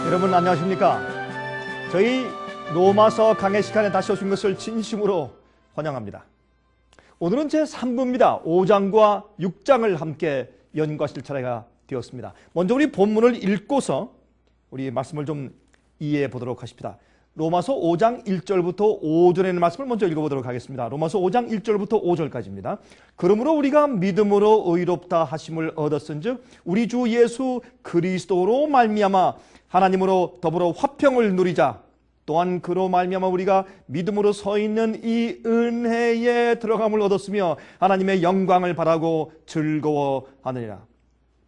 여러분 안녕하십니까? 저희 로마서 강해 시간에 다시 오신 것을 진심으로 환영합니다. 오늘은 제 3부입니다. 5장과 6장을 함께 연구하실 차례가 되었습니다. 먼저 우리 본문을 읽고서 우리 말씀을 좀 이해해 보도록 하십니다. 로마서 5장 1절부터 5절에 있는 말씀을 먼저 읽어보도록 하겠습니다. 로마서 5장 1절부터 5절까지입니다. 그러므로 우리가 믿음으로 의롭다 하심을 얻었은즉 우리 주 예수 그리스도로 말미암아 하나님으로 더불어 화평을 누리자. 또한 그로 말미암아 우리가 믿음으로 서 있는 이 은혜에 들어감을 얻었으며 하나님의 영광을 바라고 즐거워하느니라.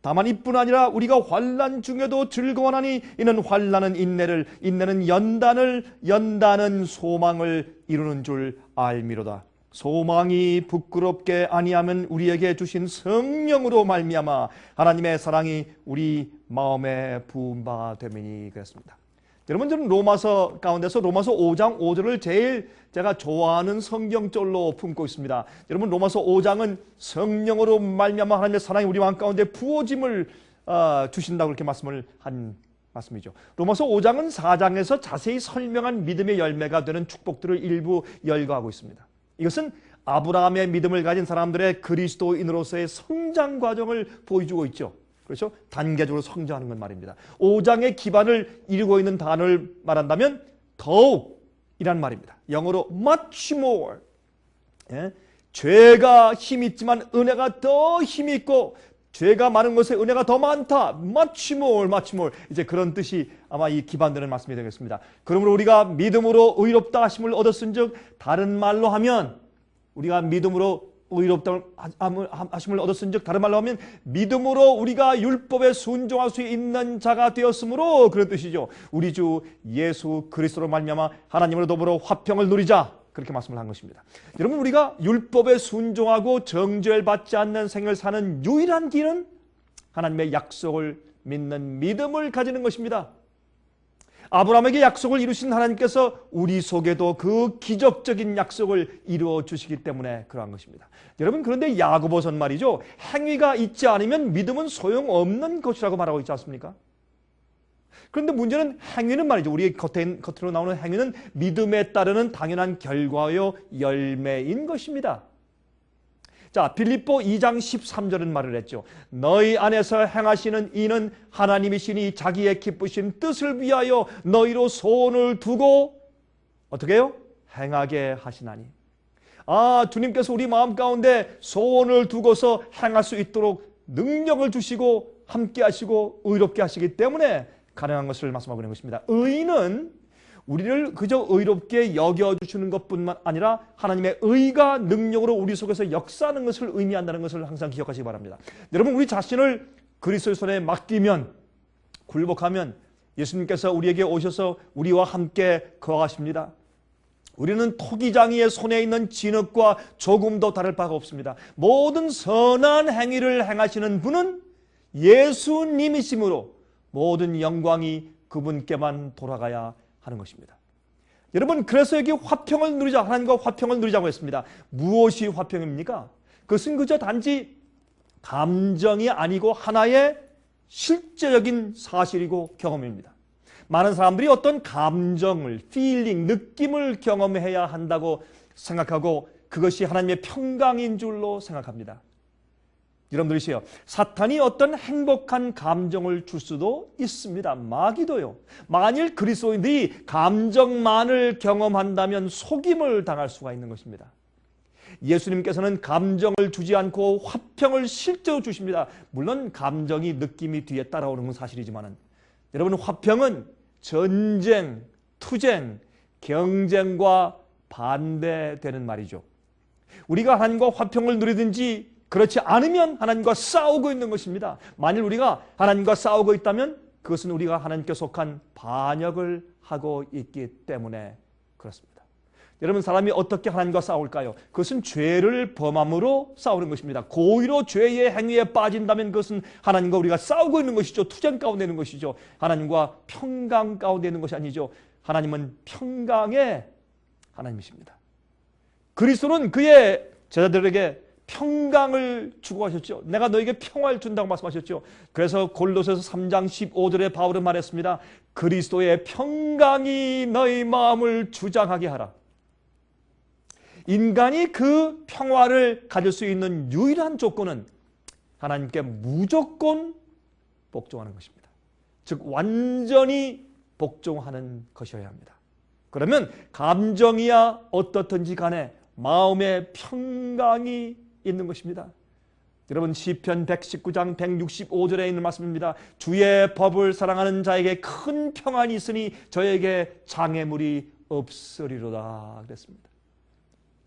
다만 이뿐 아니라 우리가 환난 중에도 즐거워하니 이는 환난은 인내를, 인내는 연단을, 연단은 소망을 이루는 줄 알미로다. 소망이 부끄럽게 아니하면 우리에게 주신 성령으로 말미암아 하나님의 사랑이 우리 마음에 부은 바 됨이니 그랬습니다. 여러분, 저는 로마서 가운데서 로마서 5장 5절을 제일 제가 좋아하는 성경절로 품고 있습니다. 여러분, 로마서 5장은 성령으로 말미암아 하나님의 사랑이 우리 마음 가운데 부어짐을 주신다고 그렇게 말씀을 한 말씀이죠. 로마서 5장은 4장에서 자세히 설명한 믿음의 열매가 되는 축복들을 일부 열거하고 있습니다. 이것은 아브라함의 믿음을 가진 사람들의 그리스도인으로서의 성장 과정을 보여주고 있죠. 그렇죠? 단계적으로 성장하는 건 말입니다. 5장의 기반을 이루고 있는 단어를 말한다면 더욱이란 말입니다. 영어로 much more. 예? 죄가 힘이 있지만 은혜가 더 힘이 있고 죄가 많은 것에 은혜가 더 많다. much more, much more. 이제 그런 뜻이 아마 이 기반되는 말씀이 되겠습니다. 그러므로 우리가 믿음으로 의롭다 하심을 얻었은즉, 다른 말로 하면 우리가 믿음으로 의롭다 하심을 얻었은즉, 다른 말로 하면 믿음으로 우리가 율법에 순종할 수 있는 자가 되었으므로, 그런 뜻이죠. 우리 주 예수 그리스도로 말미암아 하나님으로 더불어 화평을 누리자, 그렇게 말씀을 한 것입니다. 여러분, 우리가 율법에 순종하고 정죄를 받지 않는 생을 사는 유일한 길은 하나님의 약속을 믿는 믿음을 가지는 것입니다. 아브라함에게 약속을 이루신 하나님께서 우리 속에도 그 기적적인 약속을 이루어 주시기 때문에 그러한 것입니다. 여러분, 그런데 야고보서는 말이죠, 행위가 있지 않으면 믿음은 소용없는 것이라고 말하고 있지 않습니까? 그런데 문제는 행위는 말이죠, 우리의 겉으로 나오는 행위는 믿음에 따르는 당연한 결과요 열매인 것입니다. 자, 빌립보 2장 13절은 말을 했죠. 너희 안에서 행하시는 이는 하나님이시니 자기의 기쁘신 뜻을 위하여 너희로 소원을 두고 어떻게 해요? 행하게 하시나니. 주님께서 우리 마음 가운데 소원을 두고서 행할 수 있도록 능력을 주시고 함께 하시고 의롭게 하시기 때문에 가능한 것을 말씀하고 있는 것입니다. 의는 우리를 그저 의롭게 여겨주시는 것뿐만 아니라 하나님의 의가 능력으로 우리 속에서 역사하는 것을 의미한다는 것을 항상 기억하시기 바랍니다. 여러분, 우리 자신을 그리스도의 손에 맡기면, 굴복하면 예수님께서 우리에게 오셔서 우리와 함께 거하십니다. 우리는 토기장이의 손에 있는 진흙과 조금도 다를 바가 없습니다. 모든 선한 행위를 행하시는 분은 예수님이시므로 모든 영광이 그분께만 돌아가야 하는 것입니다. 여러분, 그래서 여기 화평을 누리자, 하나님과 화평을 누리자고 했습니다. 무엇이 화평입니까? 그것은 그저 단지 감정이 아니고 하나의 실제적인 사실이고 경험입니다. 많은 사람들이 어떤 감정을, feeling, 느낌을 경험해야 한다고 생각하고 그것이 하나님의 평강인 줄로 생각합니다. 여러분들이시요, 사탄이 어떤 행복한 감정을 줄 수도 있습니다. 마귀도요. 만일 그리스도인들이 감정만을 경험한다면 속임을 당할 수가 있는 것입니다. 예수님께서는 감정을 주지 않고 화평을 실제로 주십니다. 물론 감정이, 느낌이 뒤에 따라오는 건 사실이지만, 여러분, 화평은 전쟁, 투쟁, 경쟁과 반대되는 말이죠. 우리가 하나님과 화평을 누리든지 그렇지 않으면 하나님과 싸우고 있는 것입니다. 만일 우리가 하나님과 싸우고 있다면 그것은 우리가 하나님께 속한 반역을 하고 있기 때문에 그렇습니다. 여러분, 사람이 어떻게 하나님과 싸울까요? 그것은 죄를 범함으로 싸우는 것입니다. 고의로 죄의 행위에 빠진다면 그것은 하나님과 우리가 싸우고 있는 것이죠. 투쟁 가운데 있는 것이죠. 하나님과 평강 가운데 있는 것이 아니죠. 하나님은 평강의 하나님이십니다. 그리스도는 그의 제자들에게 평강을 주고 가셨죠. 내가 너에게 평화를 준다고 말씀하셨죠. 그래서 골로새서 3장 15절에 바울은 말했습니다. 그리스도의 평강이 너희 마음을 주장하게 하라. 인간이 그 평화를 가질 수 있는 유일한 조건은 하나님께 무조건 복종하는 것입니다. 즉 완전히 복종하는 것이어야 합니다. 그러면 감정이야 어떻든지 간에 마음의 평강이 있는 것입니다. 여러분 시편 119장 165절에 있는 말씀입니다. 주의 법을 사랑하는 자에게 큰 평안이 있으니 저에게 장애물이 없으리로다 그랬습니다.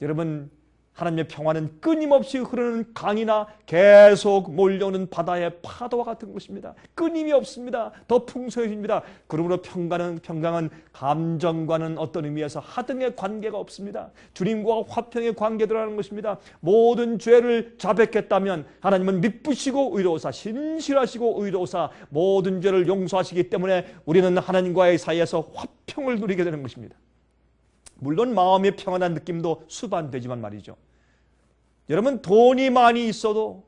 여러분 하나님의 평화는 끊임없이 흐르는 강이나 계속 몰려오는 바다의 파도와 같은 것입니다. 끊임이 없습니다. 더 풍성해집니다. 그러므로 평강은 감정과는 어떤 의미에서 하등의 관계가 없습니다. 주님과 화평의 관계들하는 것입니다. 모든 죄를 자백했다면 하나님은 미쁘시고 의로우사 신실하시고 의로우사 모든 죄를 용서하시기 때문에 우리는 하나님과의 사이에서 화평을 누리게 되는 것입니다. 물론 마음의 평안한 느낌도 수반되지만 말이죠. 여러분 돈이 많이 있어도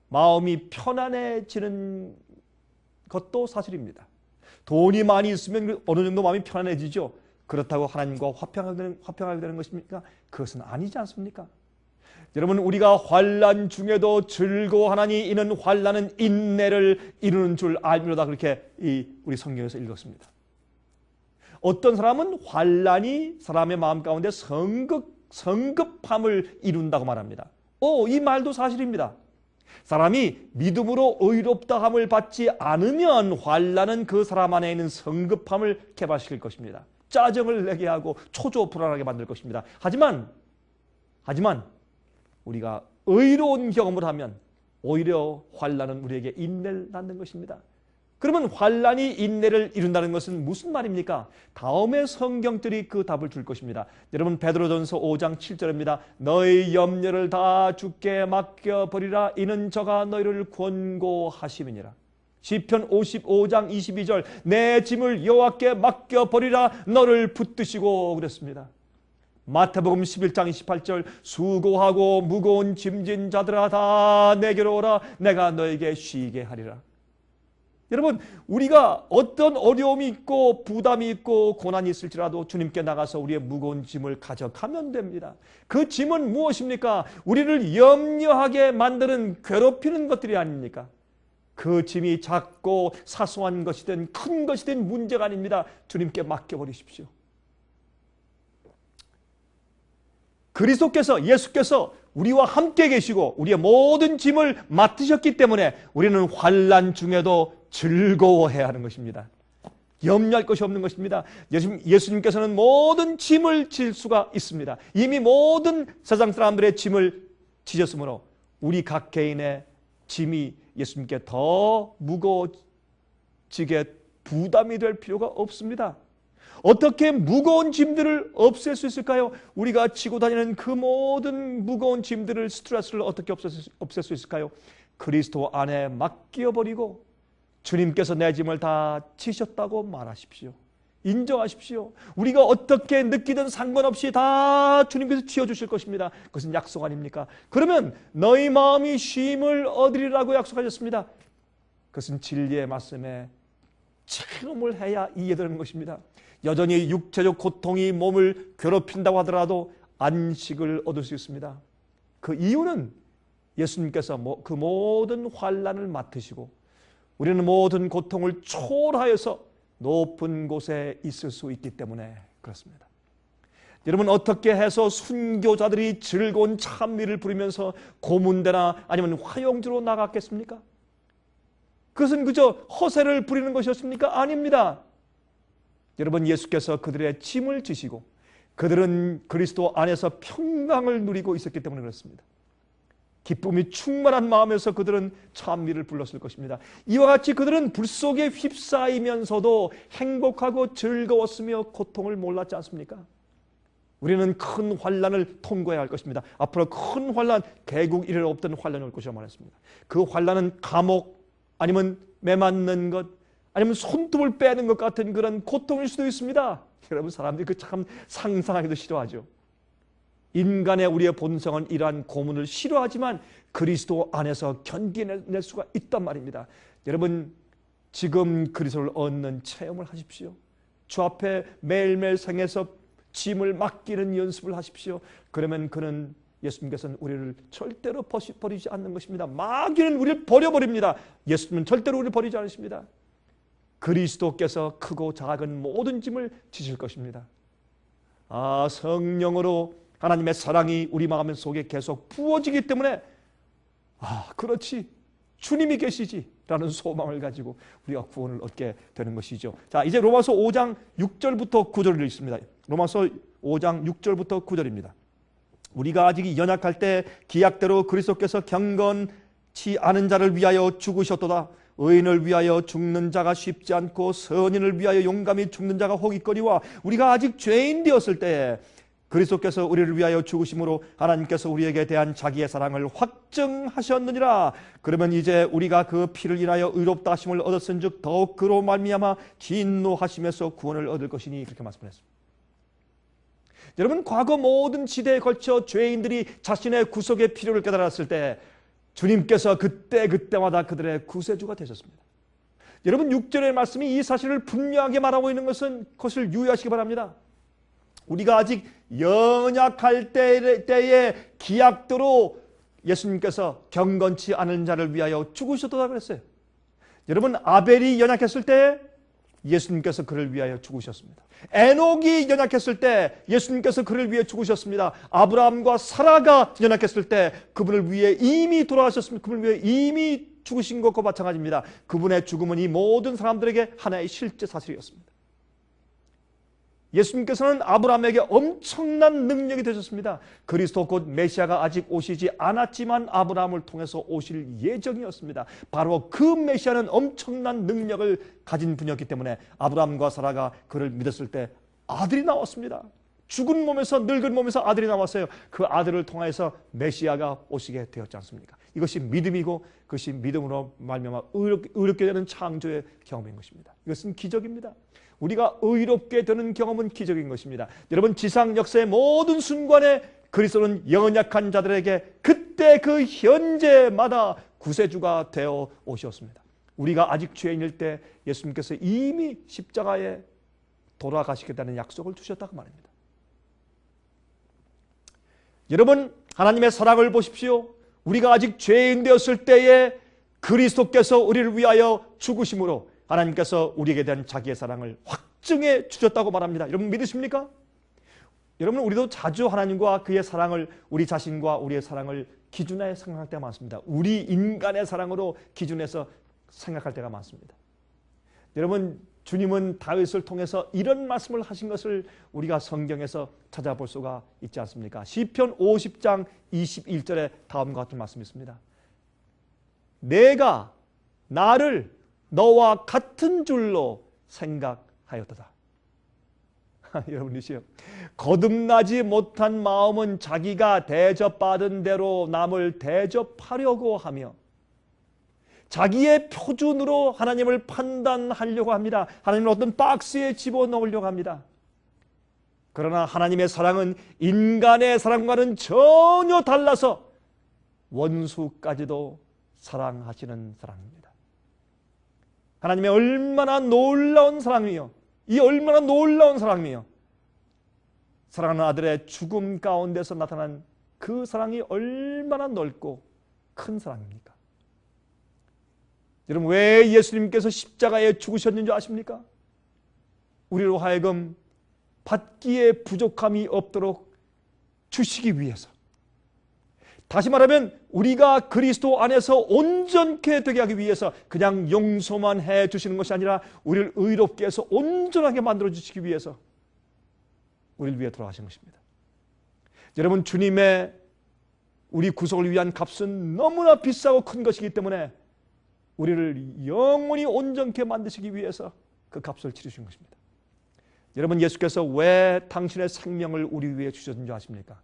마음이 편안해지는 것도 사실입니다. 돈이 많이 있으면 어느 정도 마음이 편안해지죠. 그렇다고 하나님과 화평하게 되는 것입니까? 그것은 아니지 않습니까? 여러분 우리가 환난 중에도 즐거워하나니 이는 환난은 인내를 이루는 줄 알미로다 그렇게 우리 성경에서 읽었습니다. 어떤 사람은 환난이 사람의 마음 가운데 성급함을 이룬다고 말합니다. 이 말도 사실입니다. 사람이 믿음으로 의롭다함을 받지 않으면 환난은 그 사람 안에 있는 성급함을 개발시킬 것입니다. 짜증을 내게 하고 초조 불안하게 만들 것입니다. 하지만 우리가 의로운 경험을 하면 오히려 환난은 우리에게 인내를 낳는 것입니다. 그러면 환난이 인내를 이룬다는 것은 무슨 말입니까? 다음의 성경들이 그 답을 줄 것입니다. 여러분 베드로전서 5장 7절입니다. 너희 염려를 다 주께 맡겨버리라 이는 저가 너희를 권고하심이니라. 시편 55장 22절 내 짐을 여호와께 맡겨버리라 너를 붙드시고 그랬습니다. 마태복음 11장 28절 수고하고 무거운 짐진 자들아 다 내게로 오라 내가 너에게 쉬게 하리라. 여러분 우리가 어떤 어려움이 있고 부담이 있고 고난이 있을지라도 주님께 나가서 우리의 무거운 짐을 가져가면 됩니다. 그 짐은 무엇입니까? 우리를 염려하게 만드는 괴롭히는 것들이 아닙니까? 그 짐이 작고 사소한 것이든 큰 것이든 문제가 아닙니다. 주님께 맡겨버리십시오. 그리스도께서 예수께서 우리와 함께 계시고 우리의 모든 짐을 맡으셨기 때문에 우리는 환난 중에도 즐거워해야 하는 것입니다. 염려할 것이 없는 것입니다. 예수님께서는 모든 짐을 질 수가 있습니다. 이미 모든 세상 사람들의 짐을 지셨으므로 우리 각 개인의 짐이 예수님께 더 무거워지게 부담이 될 필요가 없습니다. 어떻게 무거운 짐들을 없앨 수 있을까요? 우리가 지고 다니는 그 모든 무거운 짐들을 스트레스를 어떻게 없앨 수 있을까요? 그리스도 안에 맡겨버리고 주님께서 내 짐을 다 지셨다고 말하십시오. 인정하십시오. 우리가 어떻게 느끼든 상관없이 다 주님께서 지어주실 것입니다. 그것은 약속 아닙니까? 그러면 너희 마음이 쉼을 얻으리라고 약속하셨습니다. 그것은 진리의 말씀에 체험을 해야 이해되는 것입니다. 여전히 육체적 고통이 몸을 괴롭힌다고 하더라도 안식을 얻을 수 있습니다. 그 이유는 예수님께서 그 모든 환난을 맡으시고 우리는 모든 고통을 초월하여서 높은 곳에 있을 수 있기 때문에 그렇습니다. 여러분 어떻게 해서 순교자들이 즐거운 찬미를 부리면서 고문대나 아니면 화용지로 나갔겠습니까? 그것은 그저 허세를 부리는 것이었습니까? 아닙니다. 여러분 예수께서 그들의 짐을 지시고 그들은 그리스도 안에서 평강을 누리고 있었기 때문에 그렇습니다. 기쁨이 충만한 마음에서 그들은 찬미를 불렀을 것입니다. 이와 같이 그들은 불 속에 휩싸이면서도 행복하고 즐거웠으며 고통을 몰랐지 않습니까? 우리는 큰 환난을 통과해야 할 것입니다. 앞으로 큰 환난, 개국 이래 없던 환난이 올 것이라고 말했습니다. 그 환난은 감옥 아니면 매 맞는 것 아니면 손톱을 빼는 것 같은 그런 고통일 수도 있습니다. 여러분 사람들이 그 참 상상하기도 싫어하죠. 인간의 우리의 본성은 이러한 고문을 싫어하지만 그리스도 안에서 견디낼 수가 있단 말입니다. 여러분, 지금 그리스도를 얻는 체험을 하십시오. 주 앞에 매일매일 생에서 짐을 맡기는 연습을 하십시오. 그러면 그는, 예수님께서는 우리를 절대로 버리지 않는 것입니다. 마귀는 우리를 버려버립니다. 예수님은 절대로 우리를 버리지 않으십니다. 그리스도께서 크고 작은 모든 짐을 지실 것입니다. 성령으로 하나님의 사랑이 우리 마음 속에 계속 부어지기 때문에 그렇지, 주님이 계시지 라는 소망을 가지고 우리가 구원을 얻게 되는 것이죠. 자, 이제 로마서 5장 6절부터 9절을 읽습니다. 로마서 5장 6절부터 9절입니다. 우리가 아직 연약할 때 기약대로 그리스도께서 경건치 않은 자를 위하여 죽으셨도다. 의인을 위하여 죽는 자가 쉽지 않고 선인을 위하여 용감히 죽는 자가 호기거리와 우리가 아직 죄인 되었을 때에 그리스도께서 우리를 위하여 죽으심으로 하나님께서 우리에게 대한 자기의 사랑을 확증하셨느니라. 그러면 이제 우리가 그 피를 인하여 의롭다 하심을 얻었은즉 더욱 그로 말미암아 진노하심에서 구원을 얻을 것이니, 그렇게 말씀했습니다. 여러분, 과거 모든 시대에 걸쳐 죄인들이 자신의 구속의 필요를 깨달았을 때 주님께서 그때마다 그들의 구세주가 되셨습니다. 여러분, 6절의 말씀이 이 사실을 분명하게 말하고 있는 것을 유의하시기 바랍니다. 우리가 아직 연약할 때에 기약대로 예수님께서 경건치 않은 자를 위하여 죽으셨다고 그랬어요. 여러분, 아벨이 연약했을 때 예수님께서 그를 위하여 죽으셨습니다. 에녹이 연약했을 때 예수님께서 그를 위해 죽으셨습니다. 아브라함과 사라가 연약했을 때 그분을 위해 이미 돌아가셨습니다. 그분을 위해 이미 죽으신 것과 마찬가지입니다. 그분의 죽음은 이 모든 사람들에게 하나의 실제 사실이었습니다. 예수님께서는 아브라함에게 엄청난 능력이 되셨습니다. 그리스도 곧 메시아가 아직 오시지 않았지만 아브라함을 통해서 오실 예정이었습니다. 바로 그 메시아는 엄청난 능력을 가진 분이었기 때문에 아브라함과 사라가 그를 믿었을 때 아들이 나왔습니다. 죽은 몸에서, 늙은 몸에서 아들이 나왔어요. 그 아들을 통해서 메시아가 오시게 되었지 않습니까? 이것이 믿음이고 그것이 믿음으로 말미암아 의롭게 되는 창조의 경험인 것입니다. 이것은 기적입니다. 우리가 의롭게 되는 경험은 기적인 것입니다. 여러분, 지상 역사의 모든 순간에 그리스도는 연약한 자들에게 그때 그 현재마다 구세주가 되어 오셨습니다. 우리가 아직 죄인일 때 예수님께서 이미 십자가에 돌아가시겠다는 약속을 주셨다고 말입니다. 여러분, 하나님의 사랑을 보십시오. 우리가 아직 죄인 되었을 때에 그리스도께서 우리를 위하여 죽으심으로 하나님께서 우리에게 대한 자기의 사랑을 확증해 주셨다고 말합니다. 여러분, 믿으십니까? 여러분, 우리도 자주 하나님과 그의 사랑을, 우리 자신과 우리의 사랑을 기준에 생각할 때가 많습니다. 우리 인간의 사랑으로 기준해서 생각할 때가 많습니다. 여러분, 주님은 다윗을 통해서 이런 말씀을 하신 것을 우리가 성경에서 찾아볼 수가 있지 않습니까? 시편 50장 21절에 다음과 같은 말씀이 있습니다. 내가 나를 너와 같은 줄로 생각하였도다. 여러분이시요, 거듭나지 못한 마음은 자기가 대접받은 대로 남을 대접하려고 하며 자기의 표준으로 하나님을 판단하려고 합니다. 하나님을 어떤 박스에 집어넣으려고 합니다. 그러나 하나님의 사랑은 인간의 사랑과는 전혀 달라서 원수까지도 사랑하시는 사랑입니다. 하나님의 얼마나 놀라운 사랑이요, 이 얼마나 놀라운 사랑이요, 사랑하는 아들의 죽음 가운데서 나타난 그 사랑이 얼마나 넓고 큰 사랑입니까? 여러분, 왜 예수님께서 십자가에 죽으셨는지 아십니까? 우리로 하여금 받기에 부족함이 없도록 주시기 위해서. 다시 말하면 우리가 그리스도 안에서 온전케 되게 하기 위해서 그냥 용서만 해 주시는 것이 아니라 우리를 의롭게 해서 온전하게 만들어 주시기 위해서 우리를 위해 돌아가신 것입니다. 여러분, 주님의 우리 구속을 위한 값은 너무나 비싸고 큰 것이기 때문에 우리를 영원히 온전케 만드시기 위해서 그 값을 치르신 것입니다. 여러분, 예수께서 왜 당신의 생명을 우리 위해 주셨는지 아십니까?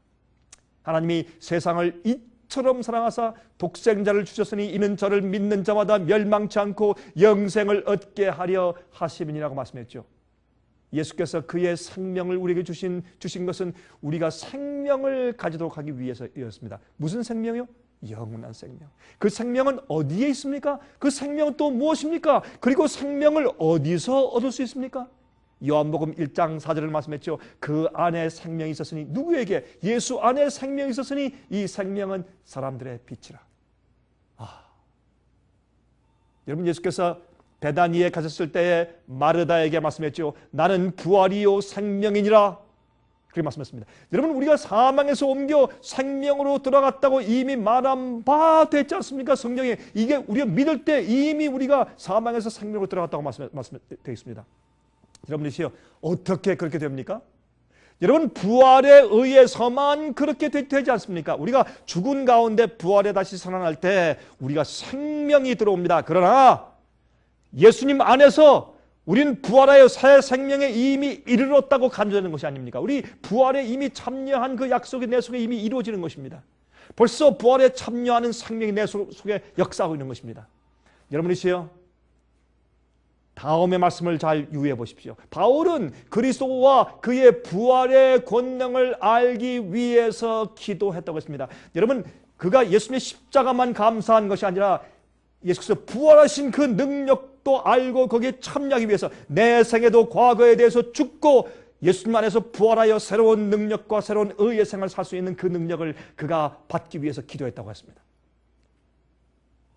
하나님이 세상을 이처럼 사랑하사 독생자를 주셨으니 이는 저를 믿는 자마다 멸망치 않고 영생을 얻게 하려 하심이니라고 말씀했죠. 예수께서 그의 생명을 우리에게 주신 것은 우리가 생명을 가지도록 하기 위해서였습니다. 무슨 생명이요? 영원한 생명. 그 생명은 어디에 있습니까? 그 생명은 또 무엇입니까? 그리고 생명을 어디서 얻을 수 있습니까? 요한복음 1장 4절을 말씀했죠. 그 안에 생명이 있었으니, 누구에게? 예수 안에 생명이 있었으니 이 생명은 사람들의 빛이라. 여러분, 예수께서 베다니에 가셨을 때에 마르다에게 말씀했죠. 나는 부활이요 생명이니라. 그렇게 말씀했습니다. 여러분, 우리가 사망에서 옮겨 생명으로 들어갔다고 이미 말한 바 됐지 않습니까? 성경에 이게 우리가 믿을 때 이미 우리가 사망에서 생명으로 들어갔다고 말씀되어 있습니다. 여러분이시여, 어떻게 그렇게 됩니까? 여러분, 부활에 의해서만 그렇게 되지 않습니까? 우리가 죽은 가운데 부활에 다시 살아날 때 우리가 생명이 들어옵니다. 그러나 예수님 안에서 우리는 부활하여 새 생명에 이미 이르렀다고 간주하는 것이 아닙니까? 우리 부활에 이미 참여한 그 약속이 내 속에 이미 이루어지는 것입니다. 벌써 부활에 참여하는 생명이 내 속에 역사하고 있는 것입니다. 여러분이시여, 다음의 말씀을 잘 유의해 보십시오. 바울은 그리스도와 그의 부활의 권능을 알기 위해서 기도했다고 했습니다. 여러분, 그가 예수님의 십자가만 감사한 것이 아니라 예수께서 부활하신 그 능력도 알고 거기에 참여하기 위해서 내 생에도 과거에 대해서 죽고 예수님 안에서 부활하여 새로운 능력과 새로운 의의 생활을 살 수 있는 그 능력을 그가 받기 위해서 기도했다고 했습니다.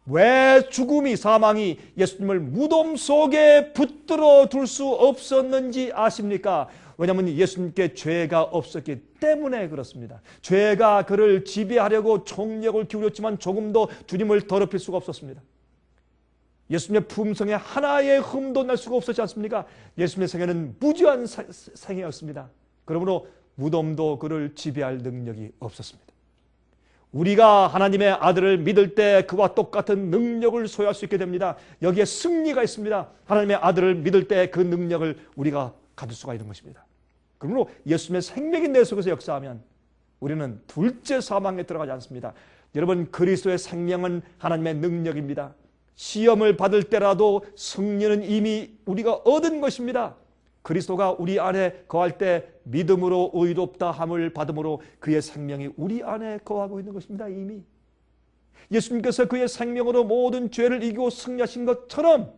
왜 죽음이, 사망이 예수님을 무덤 속에 붙들어 둘 수 없었는지 아십니까? 왜냐하면 예수님께 죄가 없었기 때문에 그렇습니다. 죄가 그를 지배하려고 총력을 기울였지만 조금도 주님을 더럽힐 수가 없었습니다. 예수님의 품성에 하나의 흠도 낼 수가 없었지 않습니까? 예수님의 생애는 무죄한 생애였습니다. 그러므로 무덤도 그를 지배할 능력이 없었습니다. 우리가 하나님의 아들을 믿을 때 그와 똑같은 능력을 소유할 수 있게 됩니다. 여기에 승리가 있습니다. 하나님의 아들을 믿을 때 그 능력을 우리가 가질 수가 있는 것입니다. 그러므로 예수님의 생명이 내 속에서 역사하면 우리는 둘째 사망에 들어가지 않습니다. 여러분, 그리스도의 생명은 하나님의 능력입니다. 시험을 받을 때라도 승리는 이미 우리가 얻은 것입니다. 그리스도가 우리 안에 거할 때 믿음으로 의롭다 함을 받음으로 그의 생명이 우리 안에 거하고 있는 것입니다. 이미 예수님께서 그의 생명으로 모든 죄를 이기고 승리하신 것처럼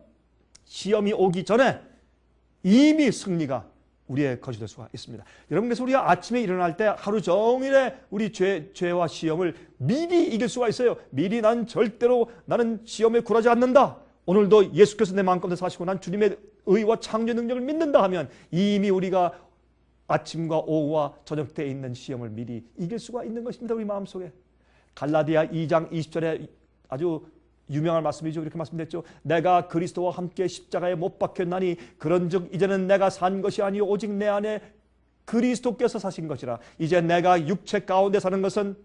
시험이 오기 전에 이미 승리가 우리의 것이 될 수가 있습니다. 여러분, 그래서 우리가 아침에 일어날 때 하루 종일의 우리 죄와 시험을 미리 이길 수가 있어요. 미리 나는 시험에 굴하지 않는다. 오늘도 예수께서 내 마음가운데 사시고 난 주님의 의와 창조 능력을 믿는다 하면 이미 우리가 아침과 오후와 저녁 때에 있는 시험을 미리 이길 수가 있는 것입니다. 우리 마음속에. 갈라디아 2장 20절에 아주 유명한 말씀이죠. 이렇게 말씀됐죠. 내가 그리스도와 함께 십자가에 못 박혔나니 그런즉 이제는 내가 산 것이 아니요 오직 내 안에 그리스도께서 사신 것이라. 이제 내가 육체 가운데 사는 것은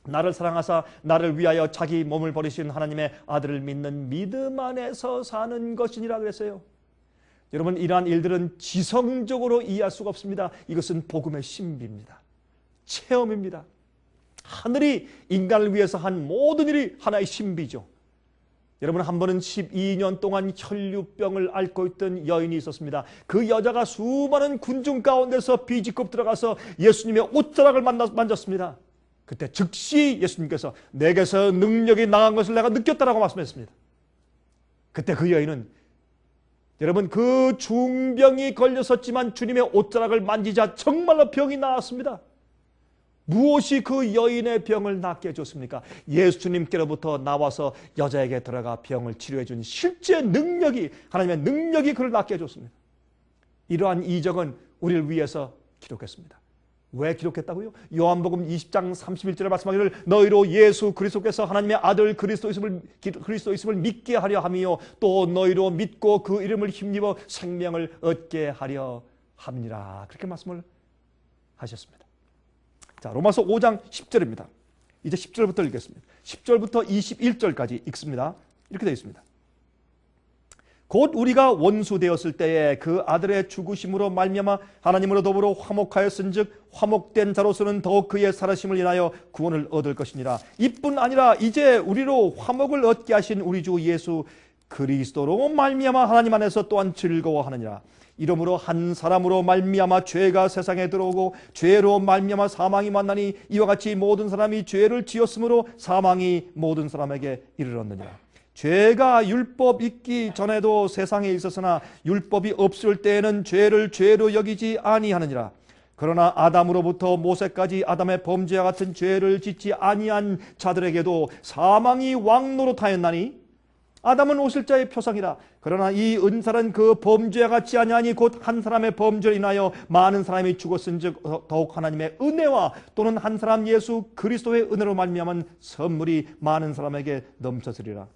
나를 사랑하사 나를 위하여 자기 몸을 버리신 하나님의 아들을 믿는 믿음 안에서 사는 것이니라 그랬어요. 여러분, 이러한 일들은 지성적으로 이해할 수가 없습니다. 이것은 복음의 신비입니다. 체험입니다. 하늘이 인간을 위해서 한 모든 일이 하나의 신비죠. 여러분, 한 번은 12년 동안 혈류병을 앓고 있던 여인이 있었습니다. 그 여자가 수많은 군중 가운데서 비집고 들어가서 예수님의 옷자락을 만졌습니다. 그때 즉시 예수님께서 내게서 능력이 나간 것을 내가 느꼈다라고 말씀했습니다. 그때 그 여인은 여러분, 그 중병이 걸렸었지만 주님의 옷자락을 만지자 정말로 병이 나았습니다. 무엇이 그 여인의 병을 낫게 해줬습니까? 예수님께로부터 나와서 여자에게 들어가 병을 치료해 준 실제 능력이, 하나님의 능력이 그를 낫게 해줬습니다. 이러한 이적은 우리를 위해서 기록했습니다. 왜 기록했다고요? 요한복음 20장 31절에 말씀하기를 너희로 예수 그리스도께서 하나님의 아들 그리스도 있음을 믿게 하려 함이요 또 너희로 믿고 그 이름을 힘입어 생명을 얻게 하려 함이라. 그렇게 말씀을 하셨습니다. 자, 로마서 5장 10절입니다. 이제 10절부터 읽겠습니다. 10절부터 21절까지 읽습니다. 이렇게 되어 있습니다. 곧 우리가 원수 되었을 때에 그 아들의 죽으심으로 말미암아 하나님으로 더불어 화목하였은즉 화목된 자로서는 더욱 그의 살아심을 인하여 구원을 얻을 것이니라. 이뿐 아니라 이제 우리로 화목을 얻게 하신 우리 주 예수 그리스도로 말미암아 하나님 안에서 또한 즐거워하느니라. 이러므로 한 사람으로 말미암아 죄가 세상에 들어오고 죄로 말미암아 사망이 만나니 이와 같이 모든 사람이 죄를 지었으므로 사망이 모든 사람에게 이르렀느니라. 죄가 율법 있기 전에도 세상에 있었으나 율법이 없을 때에는 죄를 죄로 여기지 아니하느니라. 그러나 아담으로부터 모세까지 아담의 범죄와 같은 죄를 짓지 아니한 자들에게도 사망이 왕노릇하였나니 아담은 오실자의 표상이라. 그러나 이 은사는 그 범죄와 같지 아니하니 곧 한 사람의 범죄로 인하여 많은 사람이 죽었은즉 더욱 하나님의 은혜와 또는 한 사람 예수 그리스도의 은혜로 말미암은 선물이 많은 사람에게 넘쳤으리라.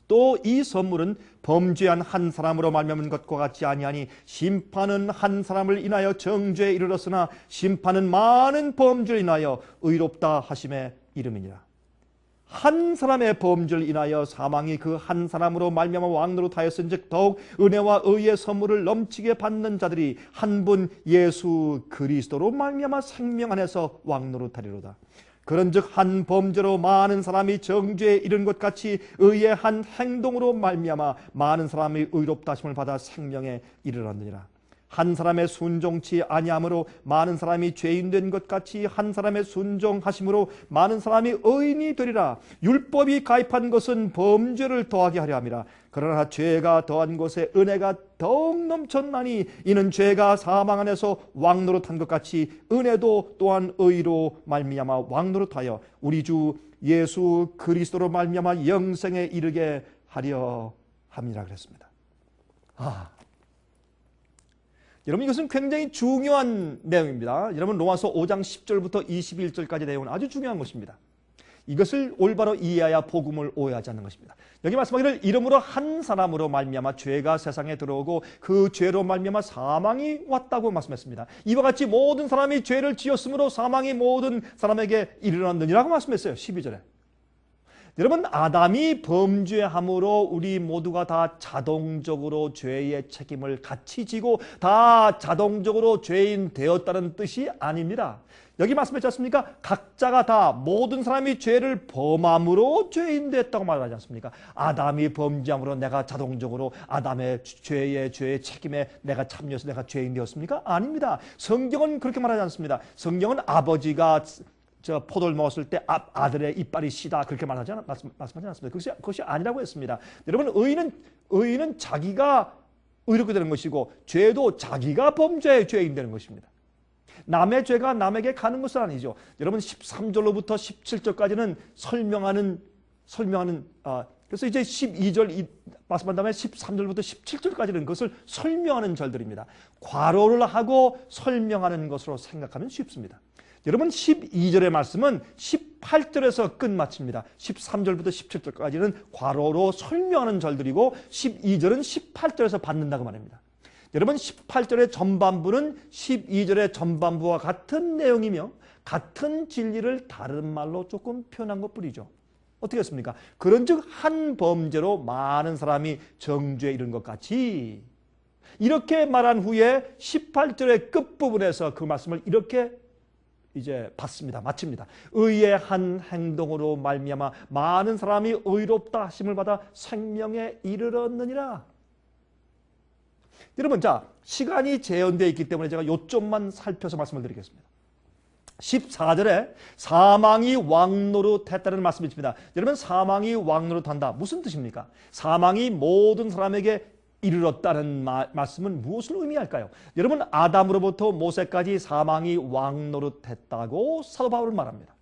또 이 선물은 범죄한 한 사람으로 말미암은 것과 같지 아니하니 심판은 한 사람을 인하여 정죄에 이르렀으나 심판은 많은 범죄를 인하여 의롭다 하심에 이름이니라. 한 사람의 범죄를 인하여 사망이 그 한 사람으로 말미암아 왕노릇하였은즉 더욱 은혜와 의의 선물을 넘치게 받는 자들이 한 분 예수 그리스도로 말미암아 생명 안에서 왕노릇하리로다. 그런즉 한 범죄로 많은 사람이 정죄에 이른 것 같이 의의 한 행동으로 말미암아 많은 사람이 의롭다 하심을 받아 생명에 이르렀느니라. 한 사람의 순종치 아니함으로 많은 사람이 죄인 된 것 같이 한 사람의 순종하심으로 많은 사람이 의인이 되리라. 율법이 가입한 것은 범죄를 더하게 하려 함이라. 그러나 죄가 더한 것에 은혜가 더욱 넘쳤나니 이는 죄가 사망 안에서 왕노릇한 것 같이 은혜도 또한 의로 말미암아 왕노릇하여 우리 주 예수 그리스도로 말미암아 영생에 이르게 하려 함이라 그랬습니다. 여러분, 이것은 굉장히 중요한 내용입니다. 여러분, 로마서 5장 10절부터 21절까지 내용은 아주 중요한 것입니다. 이것을 올바로 이해해야 복음을 오해하지 않는 것입니다. 여기 말씀하기를 이러므로 한 사람으로 말미암아 죄가 세상에 들어오고 그 죄로 말미암아 사망이 왔다고 말씀했습니다. 이와 같이 모든 사람이 죄를 지었으므로 사망이 모든 사람에게 이르렀느니라고 말씀했어요. 12절에. 여러분, 아담이 범죄함으로 우리 모두가 다 자동적으로 죄의 책임을 같이 지고 다 자동적으로 죄인 되었다는 뜻이 아닙니다. 여기 말씀하지 않습니까? 각자가 다 모든 사람이 죄를 범함으로 죄인 됐다고 말하지 않습니까? 아담이 범죄함으로 내가 자동적으로 아담의 죄의 책임에 내가 참여해서 내가 죄인 되었습니까? 아닙니다. 성경은 그렇게 말하지 않습니다. 성경은 아버지가 포도를 먹었을 때 아들의 이빨이 시다 그렇게 말하지 말씀하지 않습니다. 그것이 아니라고 했습니다. 여러분, 의인은 자기가 의롭게 되는 것이고 죄도 자기가 범죄의 죄인 되는 것입니다. 남의 죄가 남에게 가는 것은 아니죠. 여러분, 13절로부터 17절까지는 설명하는 그래서 이제 12절 말씀한 다음에 13절부터 17절까지는 그것을 설명하는 절들입니다. 괄호를 하고 설명하는 것으로 생각하면 쉽습니다. 여러분, 12절의 말씀은 18절에서 끝마칩니다. 13절부터 17절까지는 괄호로 설명하는 절들이고 12절은 18절에서 받는다고 말합니다. 여러분, 18절의 전반부는 12절의 전반부와 같은 내용이며 같은 진리를 다른 말로 조금 표현한 것뿐이죠. 어떻게 했습니까? 그런즉 한 범죄로 많은 사람이 정죄에 이른 것 같이, 이렇게 말한 후에 18절의 끝부분에서 그 말씀을 이렇게 이제 받습니다. 마칩니다. 의의 한 행동으로 말미암아 많은 사람이 의롭다 하심을 받아 생명에 이르렀느니라. 여러분, 시간이 제한되어 있기 때문에 제가 요점만 살펴서 말씀을 드리겠습니다. 14절에 사망이 왕노릇했다는 말씀이 있습니다. 여러분, 사망이 왕노릇한다. 무슨 뜻입니까? 사망이 모든 사람에게 이르렀다는 말씀은 무엇을 의미할까요? 여러분, 아담으로부터 모세까지 사망이 왕노릇했다고 사도 바울은 말합니다.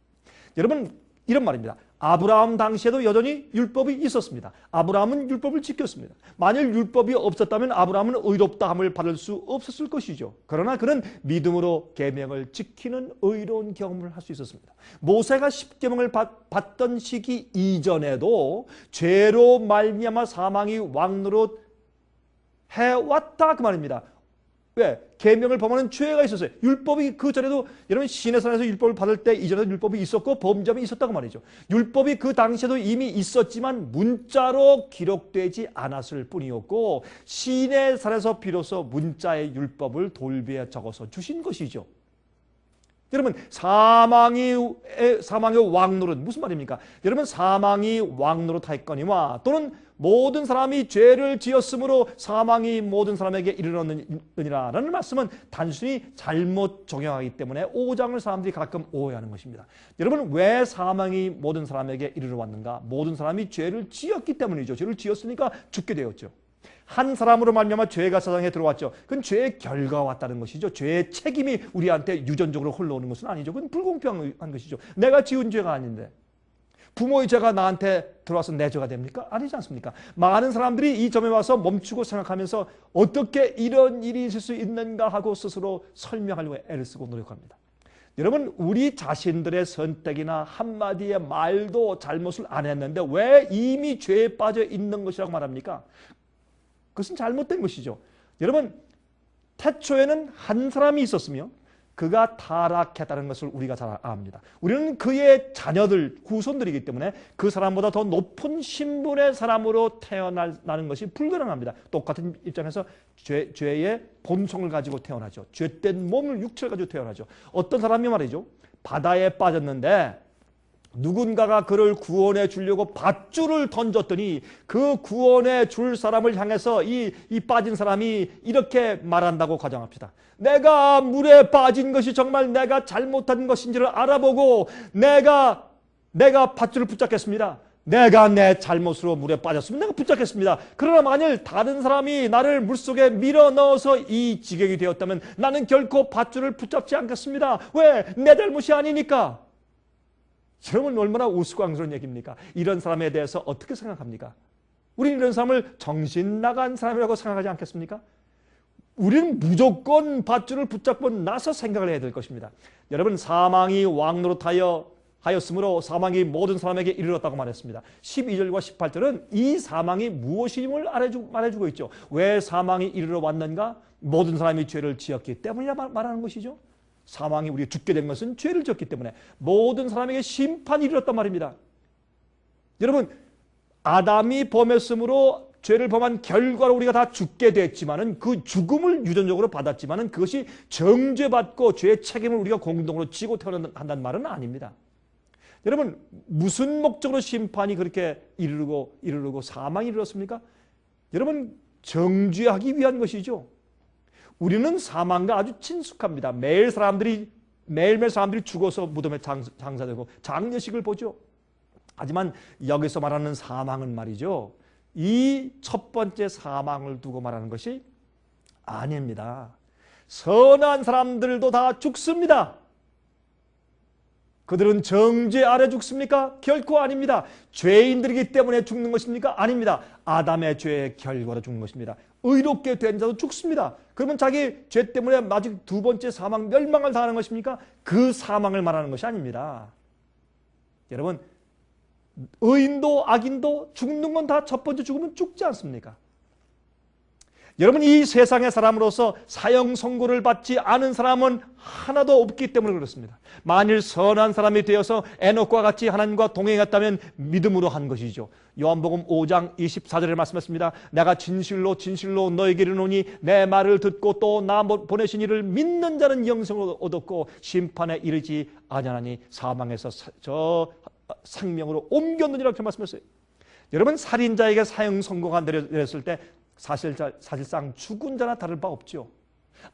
여러분, 이런 말입니다. 아브라함 당시에도 여전히 율법이 있었습니다. 아브라함은 율법을 지켰습니다. 만일 율법이 없었다면 아브라함은 의롭다함을 받을 수 없었을 것이죠. 그러나 그는 믿음으로 계명을 지키는 의로운 경험을 할 수 있었습니다. 모세가 십계명을 받던 시기 이전에도 죄로 말미암아 사망이 왕노릇 해왔다 그 말입니다. 왜? 계명을 범하는 죄가 있었어요. 율법이 그 전에도 여러분 시내산에서 율법을 받을 때 이전에도 율법이 있었고 범죄함이 있었다고 말이죠. 율법이 그 당시에도 이미 있었지만 문자로 기록되지 않았을 뿐이었고 시내산에서 비로소 문자의 율법을 돌비에 적어서 주신 것이죠. 여러분, 사망의 왕노릇 무슨 말입니까? 여러분, 사망이 왕노릇하였거니와 또는 모든 사람이 죄를 지었으므로 사망이 모든 사람에게 이르렀느니라라는 말씀은 단순히 잘못 적용하기 때문에 5장을 사람들이 가끔 오해하는 것입니다. 여러분, 왜 사망이 모든 사람에게 이르러 왔는가? 모든 사람이 죄를 지었기 때문이죠. 죄를 지었으니까 죽게 되었죠. 한 사람으로 말미암아 죄가 세상에 들어왔죠. 그건 죄의 결과가 왔다는 것이죠. 죄의 책임이 우리한테 유전적으로 흘러오는 것은 아니죠. 그건 불공평한 것이죠. 내가 지은 죄가 아닌데 부모의 죄가 나한테 들어와서 내 죄가 됩니까? 아니지 않습니까? 많은 사람들이 이 점에 와서 멈추고 생각하면서 어떻게 이런 일이 있을 수 있는가 하고 스스로 설명하려고 애를 쓰고 노력합니다. 여러분, 우리 자신들의 선택이나 한마디의 말도 잘못을 안 했는데 왜 이미 죄에 빠져 있는 것이라고 말합니까? 그것은 잘못된 것이죠. 여러분, 태초에는 한 사람이 있었으며 그가 타락했다는 것을 우리가 잘 압니다. 우리는 그의 자녀들, 후손들이기 때문에 그 사람보다 더 높은 신분의 사람으로 태어나는 것이 불가능합니다. 똑같은 입장에서 죄의 본성을 가지고 태어나죠. 죄된 몸을, 육체를 가지고 태어나죠. 어떤 사람이 말이죠, 바다에 빠졌는데 누군가가 그를 구원해 주려고 밧줄을 던졌더니 그 구원해 줄 사람을 향해서 이 빠진 사람이 이렇게 말한다고 가정합시다. 내가 물에 빠진 것이 정말 내가 잘못한 것인지를 알아보고 내가 밧줄을 붙잡겠습니다. 내가 내 잘못으로 물에 빠졌으면 내가 붙잡겠습니다. 그러나 만일 다른 사람이 나를 물속에 밀어 넣어서 이 지경이 되었다면 나는 결코 밧줄을 붙잡지 않겠습니다. 왜? 내 잘못이 아니니까. 여러분, 얼마나 우스꽝스러운 얘기입니까? 이런 사람에 대해서 어떻게 생각합니까? 우리는 이런 사람을 정신 나간 사람이라고 생각하지 않겠습니까? 우리는 무조건 밧줄을 붙잡고 나서 생각을 해야 될 것입니다. 여러분, 사망이 왕노릇하였으므로 사망이 모든 사람에게 이르렀다고 말했습니다. 12절과 18절은 이 사망이 무엇임을 말해주고 있죠. 왜 사망이 이르러 왔는가? 모든 사람이 죄를 지었기 때문이라 말하는 것이죠. 사망이 우리가 죽게 된 것은 죄를 지었기 때문에 모든 사람에게 심판이 이르렀단 말입니다. 여러분, 아담이 범했으므로 죄를 범한 결과로 우리가 다 죽게 됐지만은 그 죽음을 유전적으로 받았지만은 그것이 정죄받고 죄의 책임을 우리가 공동으로 지고 태어난다는 말은 아닙니다. 여러분, 무슨 목적으로 심판이 그렇게 이르르고 사망이 이르렀습니까? 여러분, 정죄하기 위한 것이죠. 우리는 사망과 아주 친숙합니다. 매일매일 사람들이 죽어서 무덤에 장사되고 장례식을 보죠. 하지만 여기서 말하는 사망은 말이죠, 이 첫 번째 사망을 두고 말하는 것이 아닙니다. 선한 사람들도 다 죽습니다. 그들은 정죄 아래 죽습니까? 결코 아닙니다. 죄인들이기 때문에 죽는 것입니까? 아닙니다. 아담의 죄의 결과로 죽는 것입니다. 의롭게 된 자도 죽습니다. 그러면 자기 죄 때문에 마지막 두 번째 사망, 멸망을 당하는 것입니까? 그 사망을 말하는 것이 아닙니다. 여러분, 의인도 악인도 죽는 건 다 첫 번째 죽으면 죽지 않습니까? 여러분, 이 세상의 사람으로서 사형 선고를 받지 않은 사람은 하나도 없기 때문에 그렇습니다. 만일 선한 사람이 되어서 에녹과 같이 하나님과 동행했다면 믿음으로 한 것이죠. 요한복음 5장 24절에 말씀했습니다. 내가 진실로 너에게 이르노니 내 말을 듣고 또 나 보내신 이를 믿는 자는 영생을 얻었고 심판에 이르지 아니하나니 사망에서 저 생명으로 옮겼느니라 이렇게 말씀했어요. 여러분, 살인자에게 사형 선고가 내렸을 때 사실상 죽은 자나 다를 바 없죠.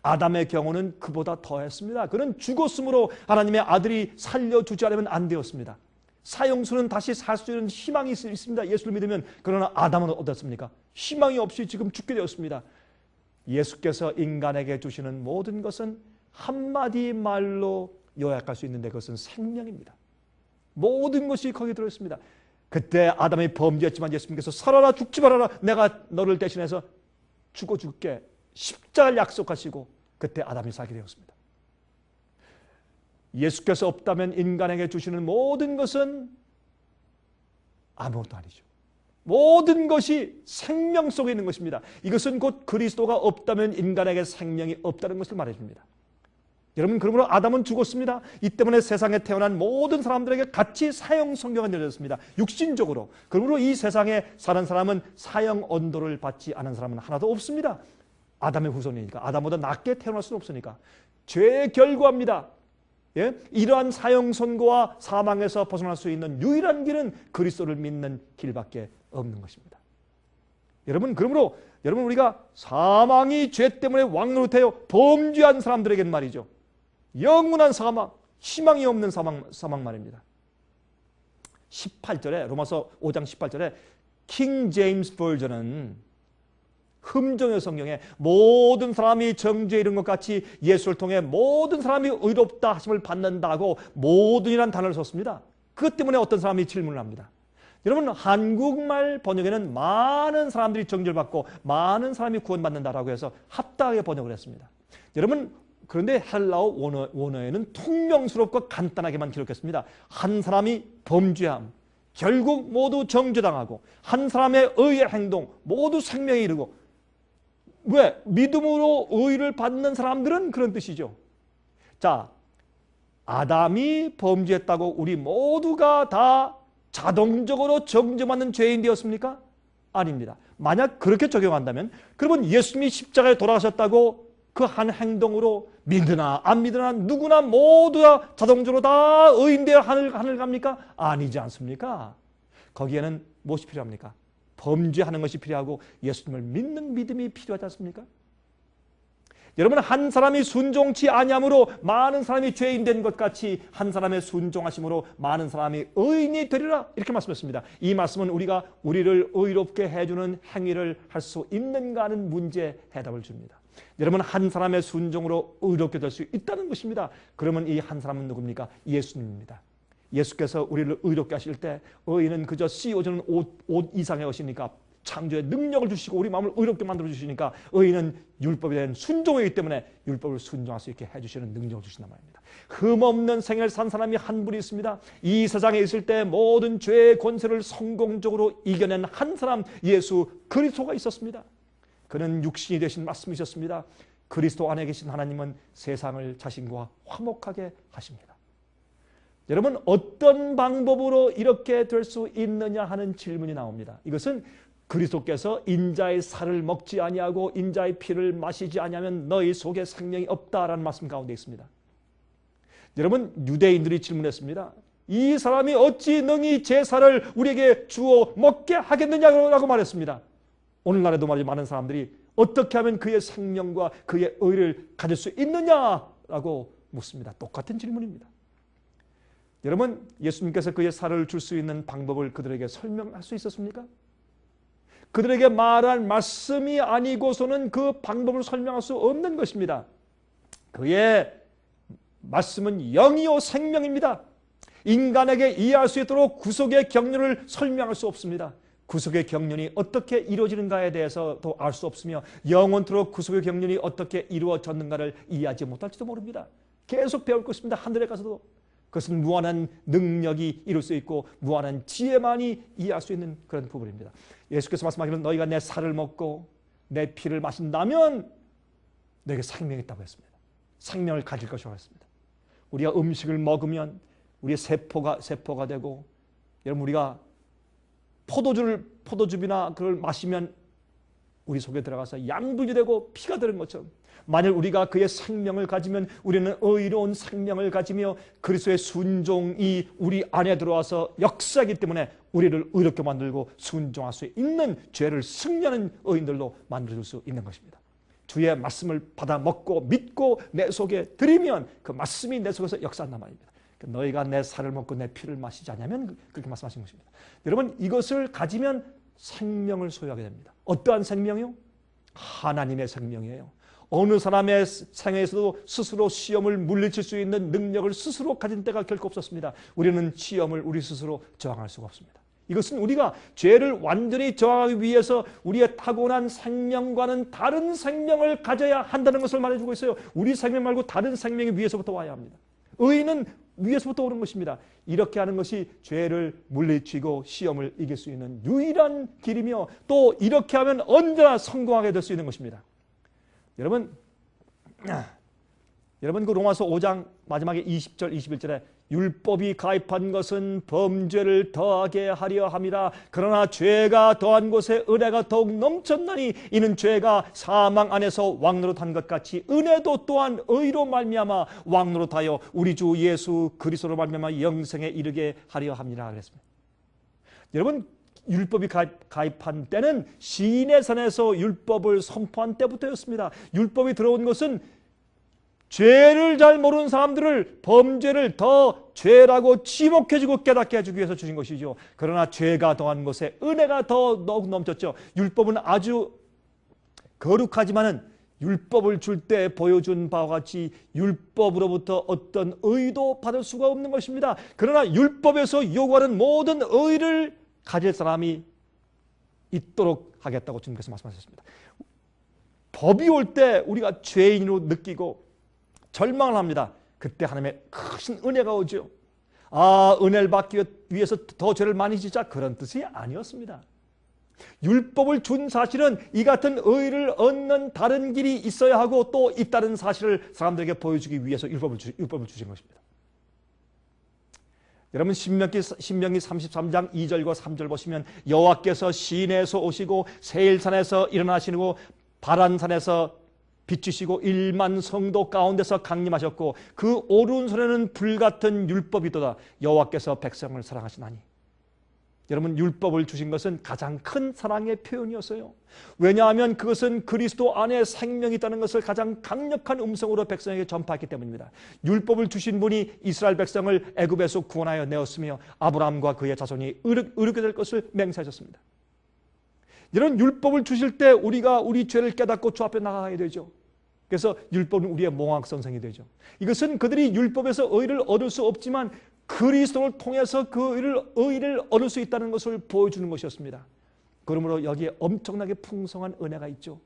아담의 경우는 그보다 더했습니다. 그는 죽었으므로 하나님의 아들이 살려주지 않으면 안 되었습니다. 사형수는 다시 살 수 있는 희망이 있습니다. 예수를 믿으면. 그러나 아담은 어떻습니까? 희망이 없이 지금 죽게 되었습니다. 예수께서 인간에게 주시는 모든 것은 한마디 말로 요약할 수 있는데 그것은 생명입니다. 모든 것이 거기에 들어있습니다. 그때 아담이 범죄했지만 예수님께서 살아라, 죽지 말아라, 내가 너를 대신해서 죽어줄게, 십자가를 약속하시고 그때 아담이 살게 되었습니다. 예수께서 없다면 인간에게 주시는 모든 것은 아무것도 아니죠. 모든 것이 생명 속에 있는 것입니다. 이것은 곧 그리스도가 없다면 인간에게 생명이 없다는 것을 말해줍니다. 여러분, 그러므로 아담은 죽었습니다. 이 때문에 세상에 태어난 모든 사람들에게 같이 사형 선고가 내려졌습니다. 육신적으로. 그러므로 이 세상에 사는 사람은 사형 언도를 받지 않은 사람은 하나도 없습니다. 아담의 후손이니까. 아담보다 낮게 태어날 수는 없으니까. 죄의 결과입니다. 예? 이러한 사형 선고와 사망에서 벗어날 수 있는 유일한 길은 그리스도를 믿는 길밖에 없는 것입니다. 그러므로 여러분 우리가 사망이 죄 때문에 왕노릇하여 범죄한 사람들에겐 말이죠. 영원한 사망, 희망이 없는 사망 말입니다. 18절에 로마서 5장 18절에 킹 제임스 버전은 흠정의 성경에 모든 사람이 정죄에 이른 것 같이 예수를 통해 모든 사람이 의롭다 하심을 받는다고 모든이라는 단어를 썼습니다. 그것 때문에 어떤 사람이 질문을 합니다. 여러분 한국말 번역에는 많은 사람들이 정죄를 받고 많은 사람이 구원받는다라고 해서 합당하게 번역을 했습니다. 여러분 그런데 헬라어 원어에는 통명스럽고 간단하게만 기록했습니다. 한 사람이 범죄함, 결국 모두 정죄당하고 한 사람의 의의 행동, 모두 생명에 이르고 왜? 믿음으로 의를 받는 사람들은 그런 뜻이죠. 자, 아담이 범죄했다고 우리 모두가 다 자동적으로 정죄받는 죄인 되었습니까? 아닙니다. 만약 그렇게 적용한다면 그러면 예수님이 십자가에 돌아가셨다고 그 한 행동으로 믿으나 안 믿으나 누구나 모두 다 자동적으로 다 의인되어 하늘 갑니까? 아니지 않습니까? 거기에는 무엇이 필요합니까? 범죄하는 것이 필요하고 예수님을 믿는 믿음이 필요하지 않습니까? 여러분 한 사람이 순종치 아니함으로 많은 사람이 죄인 된 것 같이 한 사람의 순종하심으로 많은 사람이 의인이 되리라 이렇게 말씀했습니다. 이 말씀은 우리가 우리를 의롭게 해주는 행위를 할 수 있는가 하는 문제에 해답을 줍니다. 여러분 한 사람의 순종으로 의롭게 될 수 있다는 것입니다. 그러면 이 한 사람은 누굽니까? 예수님입니다. 예수께서 우리를 의롭게 하실 때 의인은 그저 씌워주는 옷 이상의 것이니까 창조의 능력을 주시고 우리 마음을 의롭게 만들어 주시니까 의인은 율법에 대한 순종이기 때문에 율법을 순종할 수 있게 해주시는 능력을 주신단 말입니다. 흠없는 생애를 산 사람이 한 분이 있습니다. 이 세상에 있을 때 모든 죄의 권세를 성공적으로 이겨낸 한 사람 예수 그리스도가 있었습니다. 그는 육신이 되신 말씀이셨습니다. 그리스도 안에 계신 하나님은 세상을 자신과 화목하게 하십니다. 여러분 어떤 방법으로 이렇게 될 수 있느냐 하는 질문이 나옵니다. 이것은 그리스도께서 인자의 살을 먹지 아니하고 인자의 피를 마시지 아니하면 너희 속에 생명이 없다라는 말씀 가운데 있습니다. 여러분 유대인들이 질문했습니다. 이 사람이 어찌 능히 제 살을 우리에게 주어 먹게 하겠느냐고 말했습니다. 오늘날에도 말이죠. 많은 사람들이 어떻게 하면 그의 생명과 그의 의를 가질 수 있느냐라고 묻습니다. 똑같은 질문입니다. 여러분 예수님께서 그의 살을 줄 수 있는 방법을 그들에게 설명할 수 있었습니까? 그들에게 말한 말씀이 아니고서는 그 방법을 설명할 수 없는 것입니다. 그의 말씀은 영이요 생명입니다. 인간에게 이해할 수 있도록 구속의 경륜을 설명할 수 없습니다. 구속의 경륜이 어떻게 이루어지는가에 대해서도 알 수 없으며 영원토록 구속의 경륜이 어떻게 이루어졌는가를 이해하지 못할지도 모릅니다. 계속 배울 것입니다. 하늘에 가서도. 그것은 무한한 능력이 이룰 수 있고 무한한 지혜만이 이해할 수 있는 그런 부분입니다. 예수께서 말씀하시면 너희가 내 살을 먹고 내 피를 마신다면 너에게 생명이 있다고 했습니다. 생명을 가질 것이라고 했습니다. 우리가 음식을 먹으면 우리의 세포가 되고 여러분 우리가 포도즙이나 그걸 마시면 우리 속에 들어가서 양분이 되고 피가 되는 것처럼 만일 우리가 그의 생명을 가지면 우리는 의로운 생명을 가지며 그리스도의 순종이 우리 안에 들어와서 역사이기 때문에 우리를 의롭게 만들고 순종할 수 있는 죄를 승리하는 의인들로 만들어줄 수 있는 것입니다. 주의 말씀을 받아 먹고 믿고 내 속에 들이면 그 말씀이 내 속에서 역사한단 말입니다. 너희가 내 살을 먹고 내 피를 마시지 않냐면 그렇게 말씀하신 것입니다. 여러분 이것을 가지면 생명을 소유하게 됩니다. 어떠한 생명이요? 하나님의 생명이에요. 어느 사람의 생애에서도 스스로 시험을 물리칠 수 있는 능력을 스스로 가진 때가 결코 없었습니다. 우리는 시험을 우리 스스로 저항할 수가 없습니다. 이것은 우리가 죄를 완전히 저항하기 위해서 우리의 타고난 생명과는 다른 생명을 가져야 한다는 것을 말해주고 있어요. 우리 생명 말고 다른 생명이 위에서부터 와야 합니다. 의인은 위에서부터 오는 것입니다. 이렇게 하는 것이 죄를 물리치고 시험을 이길 수 있는 유일한 길이며 또 이렇게 하면 언제나 성공하게 될 수 있는 것입니다. 여러분 그 로마서 5장 마지막에 20절 21절에 율법이 가입한 것은 범죄를 더하게 하려 함이라. 그러나 죄가 더한 곳에 은혜가 더욱 넘쳤나니 이는 죄가 사망 안에서 왕노릇한 것 같이 은혜도 또한 의로 말미암아 왕노릇하여 우리 주 예수 그리스도로 말미암아 영생에 이르게 하려 함이라 그랬습니다. 여러분 율법이 가입한 때는 시내산에서 율법을 선포한 때부터였습니다. 율법이 들어온 것은 죄를 잘 모르는 사람들을 범죄를 더 죄라고 지목해주고 깨닫게 해주기 위해서 주신 것이죠. 그러나 죄가 더한 것에 은혜가 더욱 넘쳤죠. 율법은 아주 거룩하지만은 율법을 줄 때 보여준 바와 같이 율법으로부터 어떤 의도 받을 수가 없는 것입니다. 그러나 율법에서 요구하는 모든 의를 가질 사람이 있도록 하겠다고 주님께서 말씀하셨습니다. 법이 올 때 우리가 죄인으로 느끼고 절망을 합니다. 그때 하나님의 큰 은혜가 오죠. 은혜를 받기 위해서 더 죄를 많이 짓자, 그런 뜻이 아니었습니다. 율법을 준 사실은 이 같은 의를 얻는 다른 길이 있어야 하고 또 있다는 사실을 사람들에게 보여주기 위해서 율법을 주신 것입니다. 여러분 신명기 33장 2절과 3절 보시면 여호와께서 시내에서 오시고 세일산에서 일어나시고 바란산에서 비추시고 1만 성도 가운데서 강림하셨고 그 오른손에는 불같은 율법이도다. 여호와께서 백성을 사랑하시나니. 여러분 율법을 주신 것은 가장 큰 사랑의 표현이었어요. 왜냐하면 그것은 그리스도 안에 생명이 있다는 것을 가장 강력한 음성으로 백성에게 전파했기 때문입니다. 율법을 주신 분이 이스라엘 백성을 애굽에서 구원하여 내었으며 아브라함과 그의 자손이 의롭게 될 것을 맹세하셨습니다. 이런 율법을 주실 때 우리가 우리 죄를 깨닫고 주 앞에 나가야 되죠. 그래서 율법은 우리의 몽학선생이 되죠. 이것은 그들이 율법에서 의를 얻을 수 없지만 그리스도를 통해서 그 의를 얻을 수 있다는 것을 보여주는 것이었습니다. 그러므로 여기에 엄청나게 풍성한 은혜가 있죠.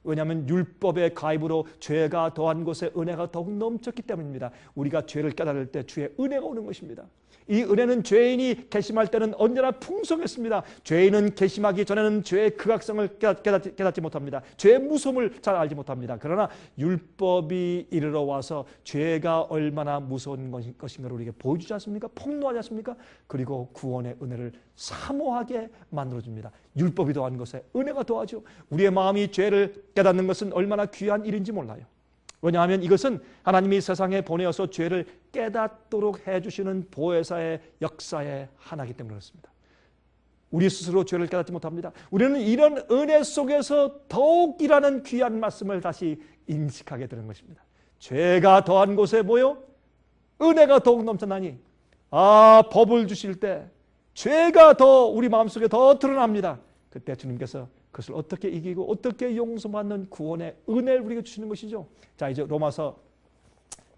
왜냐하면 율법의 가입으로 죄가 더한 곳에 은혜가 더욱 넘쳤기 때문입니다. 우리가 죄를 깨달을 때 주의 은혜가 오는 것입니다. 이 은혜는 죄인이 괘씸할 때는 언제나 풍성했습니다. 죄인은 괘씸하기 전에는 죄의 극악성을 깨닫지 못합니다. 죄의 무서움을 잘 알지 못합니다. 그러나 율법이 이르러 와서 죄가 얼마나 무서운 것인가를 우리에게 보여주지 않습니까? 폭로하지 않습니까? 그리고 구원의 은혜를 사모하게 만들어줍니다. 율법이 더한 것에 은혜가 더하죠. 우리의 마음이 죄를 깨닫는 것은 얼마나 귀한 일인지 몰라요. 왜냐하면 이것은 하나님이 세상에 보내어서 죄를 깨닫도록 해주시는 보혜사의 역사의 하나이기 때문에 그렇습니다. 우리 스스로 죄를 깨닫지 못합니다. 우리는 이런 은혜 속에서 더욱 일하는 귀한 말씀을 다시 인식하게 되는 것입니다. 죄가 더한 곳에 뭐요? 은혜가 더욱 넘쳐나니. 법을 주실 때 죄가 더 우리 마음속에 더 드러납니다. 그때 주님께서 그것을 어떻게 이기고 어떻게 용서받는 구원의 은혜를 우리에게 주시는 것이죠. 자, 이제 로마서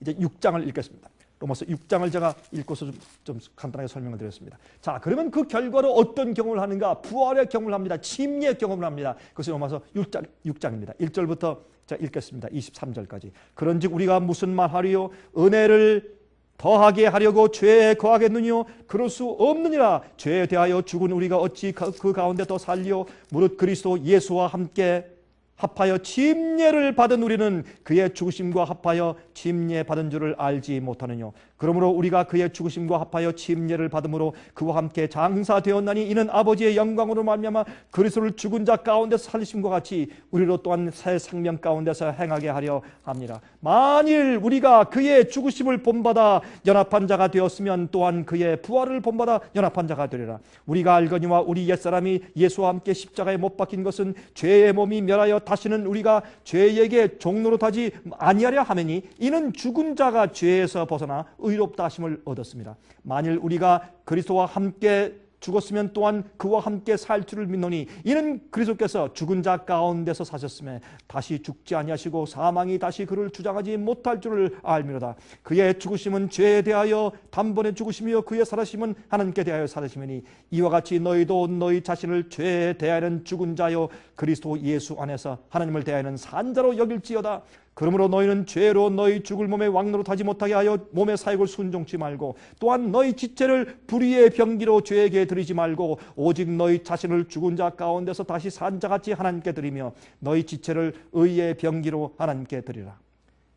이제 6장을 읽겠습니다. 로마서 6장을 제가 읽고서 좀 간단하게 설명을 드렸습니다. 자, 그러면 그 결과로 어떤 경험을 하는가? 부활의 경험을 합니다. 침례의 경험을 합니다. 그것이 로마서 6장입니다. 1절부터 자 읽겠습니다. 23절까지. 그런즉 우리가 무슨 말하리요? 은혜를 더하게 하려고 죄에 거하겠느뇨? 그럴 수 없느니라. 죄에 대하여 죽은 우리가 어찌 그 가운데 더 살리요? 무릇 그리스도 예수와 함께 합하여 침례를 받은 우리는 그의 죽으심과 합하여 침례 받은 줄을 알지 못하느뇨? 그러므로 우리가 그의 죽으심과 합하여 침례를 받음으로 그와 함께 장사되었나니 이는 아버지의 영광으로 말미암아 그리스도를 죽은 자 가운데서 살리심과 같이 우리로 또한 새 생명 가운데서 행하게 하려 합니다. 만일 우리가 그의 죽으심을 본받아 연합한 자가 되었으면 또한 그의 부활을 본받아 연합한 자가 되리라. 우리가 알거니와 우리 옛사람이 예수와 함께 십자가에 못 박힌 것은 죄의 몸이 멸하여 다시는 우리가 죄에게 종노릇하지 아니하려 하매니 이는 죽은 자가 죄에서 벗어나 의롭다 하심을 얻었습니다. 만일 우리가 그리스도와 함께 죽었으면 또한 그와 함께 살 줄을 믿노니 이는 그리스도께서 죽은 자 가운데서 사셨음에 다시 죽지 아니하시고 사망이 다시 그를 주장하지 못할 줄을 알미로다. 그의 죽으심은 죄에 대하여 단번에 죽으심이요 그의 살아심은 하나님께 대하여 살아심이니 이와 같이 너희도 너희 자신을 죄에 대하여는 죽은 자요 그리스도 예수 안에서 하나님을 대하여는 산 자로 여길지어다. 그러므로 너희는 죄로 너희 죽을 몸에 왕노릇하지 못하게 하여 몸의 사욕을 순종치 말고 또한 너희 지체를 불의의 병기로 죄에게 드리지 말고 오직 너희 자신을 죽은 자 가운데서 다시 산 자같이 하나님께 드리며 너희 지체를 의의 병기로 하나님께 드리라.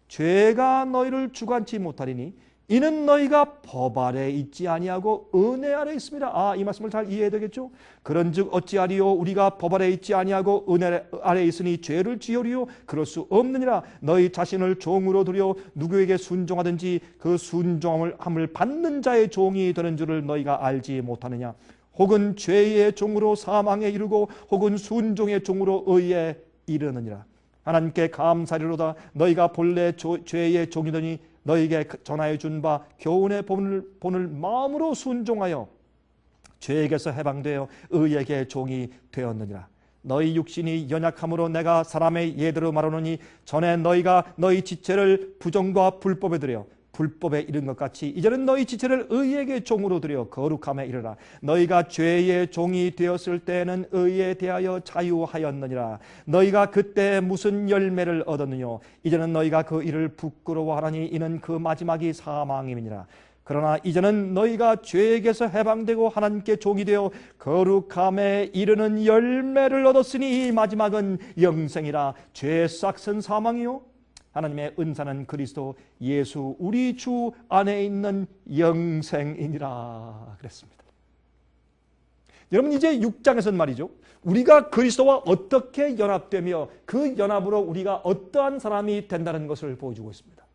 죄가 너희를 주관치 못하리니 이는 너희가 법 아래 있지 아니하고 은혜 아래 있습니다. 이 말씀을 잘 이해해야 되겠죠? 그런즉 어찌하리요? 우리가 법 아래 있지 아니하고 은혜 아래 있으니 죄를 지으리요? 그럴 수 없느니라. 너희 자신을 종으로 두려 누구에게 순종하든지 그 순종함을 받는 자의 종이 되는 줄을 너희가 알지 못하느냐? 혹은 죄의 종으로 사망에 이르고 혹은 순종의 종으로 의에 이르느니라. 하나님께 감사리로다. 너희가 본래 죄의 종이더니 너희에게 전하여 준 바 교훈의 본을 마음으로 순종하여 죄에게서 해방되어 의에게 종이 되었느니라. 너희 육신이 연약함으로 내가 사람의 예대로 말하노니 전에 너희가 너희 지체를 부정과 불법에 들여 불법에 이른 것 같이 이제는 너희 지체를 의에게 종으로 들여 거룩함에 이르라. 너희가 죄의 종이 되었을 때에는 의에 대하여 자유하였느니라. 너희가 그때 무슨 열매를 얻었느뇨? 이제는 너희가 그 일을 부끄러워하나니 이는 그 마지막이 사망임이니라. 그러나 이제는 너희가 죄에게서 해방되고 하나님께 종이 되어 거룩함에 이르는 열매를 얻었으니 이 마지막은 영생이라. 죄의 싹은 사망이요 하나님의 은사는 그리스도 예수 우리 주 안에 있는 영생이니라 그랬습니다. 여러분, 이제 6장에서는 말이죠, 우리가 그리스도와 어떻게 연합되며 그 연합으로 우리가 어떠한 사람이 된다는 것을 보여주고 있습니다.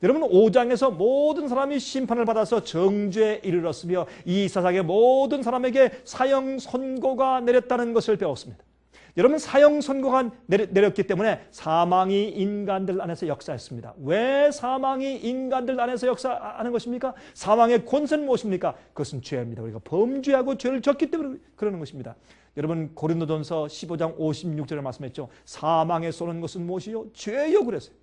여러분, 5장에서 모든 사람이 심판을 받아서 정죄에 이르렀으며 이 세상의 모든 사람에게 사형 선고가 내렸다는 것을 배웠습니다. 여러분, 사형 선고가 내렸기 때문에 사망이 인간들 안에서 역사했습니다. 왜 사망이 인간들 안에서 역사하는 것입니까? 사망의 권세는 무엇입니까? 그것은 죄입니다. 우리가 범죄하고 죄를 졌기 때문에 그러는 것입니다. 여러분, 고린도전서 15장 56절에 말씀했죠. 사망에 쏘는 것은 무엇이요? 죄요 그랬어요.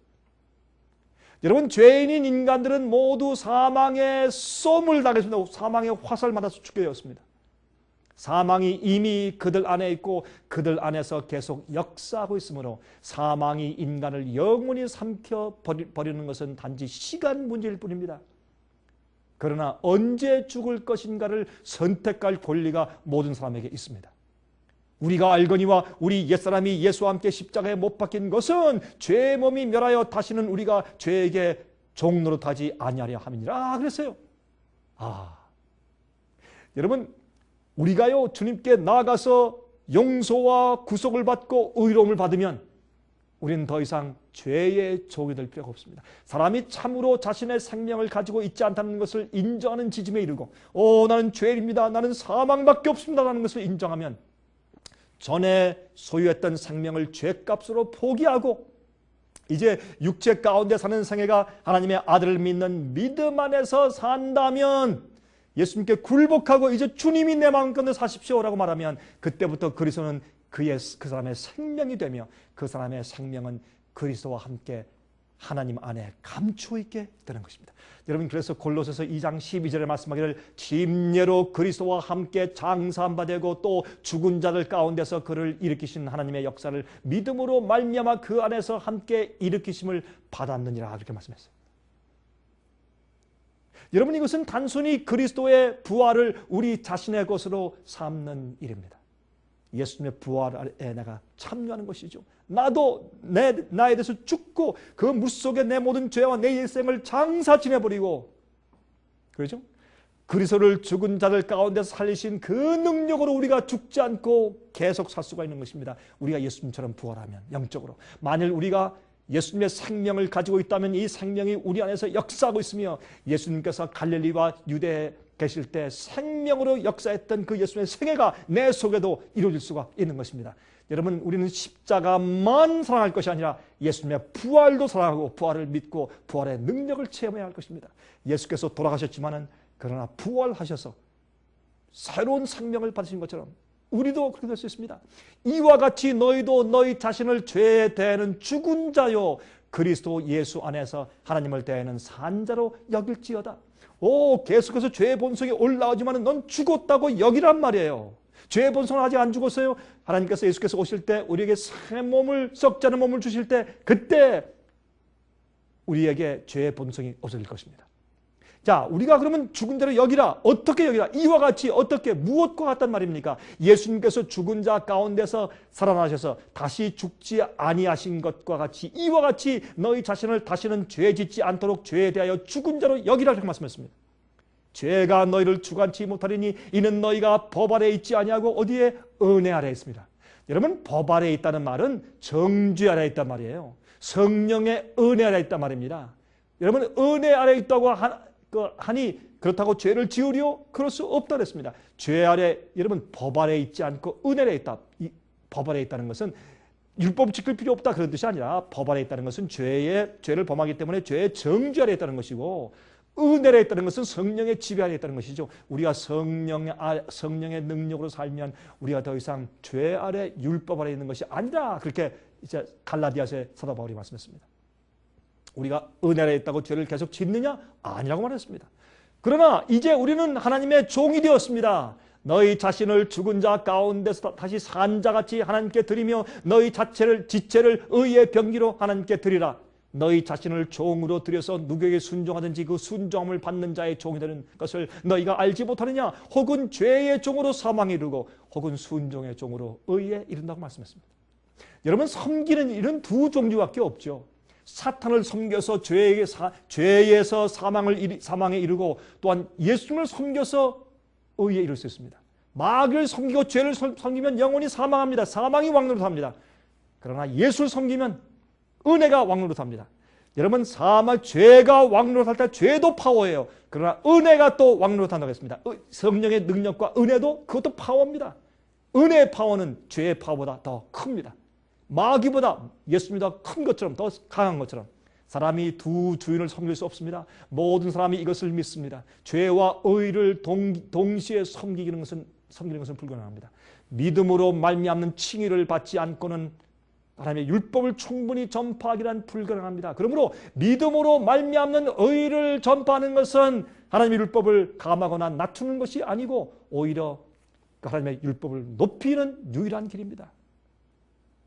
여러분, 죄인인 인간들은 모두 사망의 쏘을 당했습니다. 사망의 화살 맞아서 죽게 되었습니다. 사망이 이미 그들 안에 있고 그들 안에서 계속 역사하고 있으므로 사망이 인간을 영원히 삼켜버리는 것은 단지 시간 문제일 뿐입니다. 그러나 언제 죽을 것인가를 선택할 권리가 모든 사람에게 있습니다. 우리가 알거니와 우리 옛사람이 예수와 함께 십자가에 못 박힌 것은 죄의 몸이 멸하여 다시는 우리가 죄에게 종노릇하지 아니하려 함이니라 그랬어요. 여러분, 우리가요 주님께 나아가서 용서와 구속을 받고 의로움을 받으면 우리는 더 이상 죄의 종이 될 필요가 없습니다. 사람이 참으로 자신의 생명을 가지고 있지 않다는 것을 인정하는 지점에 이르고 나는 죄인입니다, 나는 사망밖에 없습니다 라는 것을 인정하면 전에 소유했던 생명을 죄값으로 포기하고 이제 육체 가운데 사는 생애가 하나님의 아들을 믿는 믿음 안에서 산다면, 예수님께 굴복하고 이제 주님이 내 마음 가운데 사십시오라고 말하면 그때부터 그리스도는 그 사람의 생명이 되며 그 사람의 생명은 그리스도와 함께 하나님 안에 감추어 있게 되는 것입니다. 여러분, 그래서 골로새서 2장 12절에 말씀하기를 침례로 그리스도와 함께 장사한 바 되고 또 죽은 자들 가운데서 그를 일으키신 하나님의 역사를 믿음으로 말미암아 그 안에서 함께 일으키심을 받았느니라 그렇게 말씀했어요. 여러분, 이것은 단순히 그리스도의 부활을 우리 자신의 것으로 삼는 일입니다. 예수님의 부활에 내가 참여하는 것이죠. 나도 나에 대해서 죽고 그 물속에 내 모든 죄와 내 일생을 장사 지내버리고, 그렇죠? 그리스도를 죽은 자들 가운데서 살리신 그 능력으로 우리가 죽지 않고 계속 살 수가 있는 것입니다. 우리가 예수님처럼 부활하면 영적으로. 만일 우리가 예수님의 생명을 가지고 있다면 이 생명이 우리 안에서 역사하고 있으며 예수님께서 갈릴리와 유대에 계실 때 생명으로 역사했던 그 예수님의 생애가 내 속에도 이루어질 수가 있는 것입니다. 여러분, 우리는 십자가만 사랑할 것이 아니라 예수님의 부활도 사랑하고 부활을 믿고 부활의 능력을 체험해야 할 것입니다. 예수께서 돌아가셨지만은 그러나 부활하셔서 새로운 생명을 받으신 것처럼 우리도 그렇게 될 수 있습니다. 이와 같이 너희도 너희 자신을 죄에 대하는 죽은 자요 그리스도 예수 안에서 하나님을 대하는 산 자로 여길지어다. 계속해서 죄의 본성이 올라오지만 넌 죽었다고 여기란 말이에요. 죄의 본성은 아직 안 죽었어요. 하나님께서 예수께서 오실 때 우리에게 새 몸을, 썩지 않은 몸을 주실 때 그때 우리에게 죄의 본성이 없어질 것입니다. 자, 우리가 그러면 죽은 자를 여기라. 어떻게 여기라? 이와 같이 어떻게, 무엇과 같단 말입니까? 예수님께서 죽은 자 가운데서 살아나셔서 다시 죽지 아니하신 것과 같이 이와 같이 너희 자신을 다시는 죄 짓지 않도록 죄에 대하여 죽은 자로 여기라 이렇게 말씀했습니다. 죄가 너희를 주관치 못하리니 이는 너희가 법 아래에 있지 아니하고 어디에? 은혜 아래에 있습니다. 여러분, 법 아래에 있다는 말은 정죄 아래에 있단 말이에요. 성령의 은혜 아래에 있단 말입니다. 여러분, 은혜 아래에 있다고 하니 그렇다고 죄를 지으리요? 그럴 수 없다 그랬습니다. 죄 아래, 여러분 법 아래 있지 않고 은혜 아래 있다. 법 아래 있다는 것은 율법 지킬 필요 없다 그런 뜻이 아니라 법 아래 있다는 것은 죄를 범하기 때문에 죄의 정죄 아래 있다는 것이고, 은혜 아래 있다는 것은 성령의 지배 아래 있다는 것이죠. 우리가 성령의 능력으로 살면 우리가 더 이상 죄 아래, 율법 아래 있는 것이 아니라, 그렇게 이제 갈라디아서의 사도 바울이 말씀했습니다. 우리가 은혜 아래 있다고 죄를 계속 짓느냐? 아니라고 말했습니다. 그러나 이제 우리는 하나님의 종이 되었습니다. 너희 자신을 죽은 자 가운데서 다시 산 자같이 하나님께 드리며 너희 지체를 의의 병기로 하나님께 드리라. 너희 자신을 종으로 드려서 누구에게 순종하든지 그 순종을 받는 자의 종이 되는 것을 너희가 알지 못하느냐? 혹은 죄의 종으로 사망에 이르고 혹은 순종의 종으로 의에 이른다고 말씀했습니다. 여러분, 섬기는 일은 두 종류밖에 없죠. 사탄을 섬겨서 죄에서 사망에 이르고, 또한 예수님을 섬겨서 의에 이를 수 있습니다. 마귀를 섬기고 죄를 섬기면 영원히 사망합니다. 사망이 왕노릇합니다. 그러나 예수를 섬기면 은혜가 왕노릇합니다. 여러분, 죄가 왕노릇할 때 죄도 파워예요. 그러나 은혜가 또 왕노릇한다고 했습니다. 성령의 능력과 은혜도 그것도 파워입니다. 은혜의 파워는 죄의 파워보다 더 큽니다. 마귀보다 예수님보다 큰 것처럼, 더 강한 것처럼 사람이 두 주인을 섬길 수 없습니다. 모든 사람이 이것을 믿습니다. 죄와 의를 동시에 섬기는 것은 불가능합니다. 믿음으로 말미암는 칭의를 받지 않고는 하나님의 율법을 충분히 전파하기란 불가능합니다. 그러므로 믿음으로 말미암는 의를 전파하는 것은 하나님의 율법을 감하거나 낮추는 것이 아니고 오히려 하나님의 율법을 높이는 유일한 길입니다.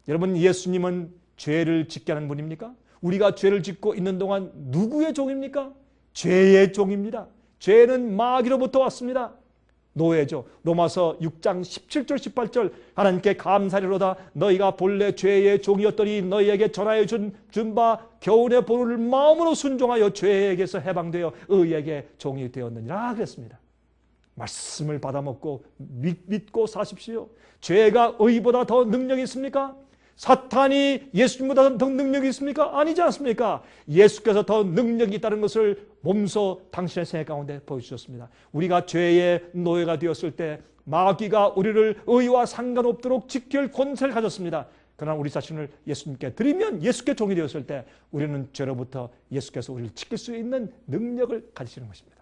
여러분, 예수님은 죄를 짓게 하는 분입니까? 우리가 죄를 짓고 있는 동안 누구의 종입니까? 죄의 종입니다. 죄는 마귀로부터 왔습니다. 노예죠. 로마서 6장 17절 18절 하나님께 감사리로다. 너희가 본래 죄의 종이었더니 너희에게 전하여 준 바 교훈의 본을 마음으로 순종하여 죄에게서 해방되어 의에게 종이 되었느니라 그랬습니다. 말씀을 받아먹고 믿고 사십시오. 죄가 의보다 더 능력이 있습니까? 사탄이 예수님보다 더 능력이 있습니까? 아니지 않습니까? 예수께서 더 능력이 있다는 것을 몸소 당신의 생애 가운데 보여주셨습니다. 우리가 죄의 노예가 되었을 때 마귀가 우리를 의와 상관없도록 지킬 권세를 가졌습니다. 그러나 우리 자신을 예수님께 드리면, 예수께 종이 되었을 때 우리는 죄로부터 예수께서 우리를 지킬 수 있는 능력을 가지시는 것입니다.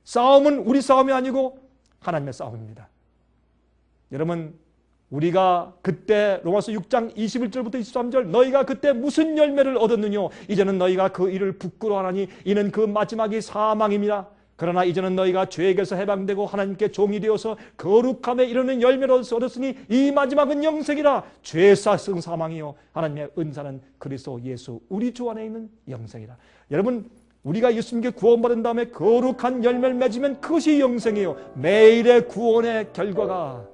싸움은 우리 싸움이 아니고 하나님의 싸움입니다. 여러분, 우리가 그때 로마서 6장 21절부터 23절 너희가 그때 무슨 열매를 얻었느뇨? 이제는 너희가 그 일을 부끄러워하니 이는 그 마지막이 사망입니다. 그러나 이제는 너희가 죄에게서 해방되고 하나님께 종이 되어서 거룩함에 이르는 열매를 얻었으니 이 마지막은 영생이라. 죄사승 사망이요 하나님의 은사는 그리스도 예수 우리 주 안에 있는 영생이라. 여러분, 우리가 예수님께 구원받은 다음에 거룩한 열매를 맺으면 그것이 영생이에요. 매일의 구원의 결과가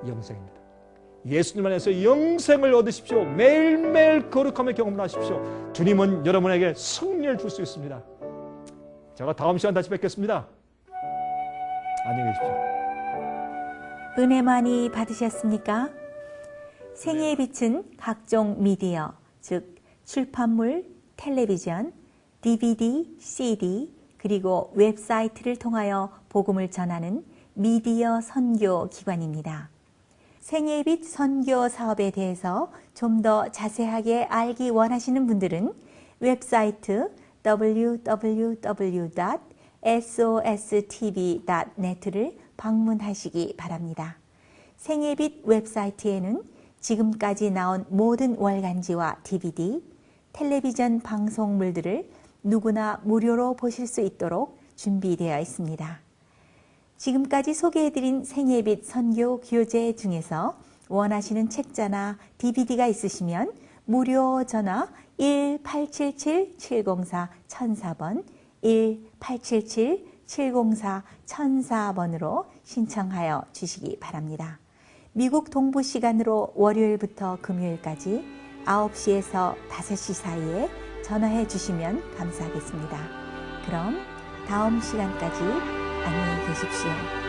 영생입니다. 예수님 안에서 영생을 얻으십시오. 매일매일 거룩함의 경험을 하십시오. 주님은 여러분에게 승리를 줄 수 있습니다. 제가 다음 시간 다시 뵙겠습니다. 안녕히 계십시오. 은혜 많이 받으셨습니까? 생애의 빛은 각종 미디어, 즉 출판물, 텔레비전, DVD, CD, 그리고 웹사이트를 통하여 복음을 전하는 미디어 선교 기관입니다. 생애의 빛 선교 사업에 대해서 좀 더 자세하게 알기 원하시는 분들은 웹사이트 www.sostv.net를 방문하시기 바랍니다. 생애의 빛 웹사이트에는 지금까지 나온 모든 월간지와 DVD, 텔레비전 방송물들을 누구나 무료로 보실 수 있도록 준비되어 있습니다. 지금까지 소개해드린 생애의 빛 선교 교재 중에서 원하시는 책자나 DVD가 있으시면 무료 전화 1-877-704-1004번 1-877-704-1004번으로 신청하여 주시기 바랍니다. 미국 동부 시간으로 월요일부터 금요일까지 9시에서 5시 사이에 전화해 주시면 감사하겠습니다. 그럼 다음 시간까지 안녕히 계십시오.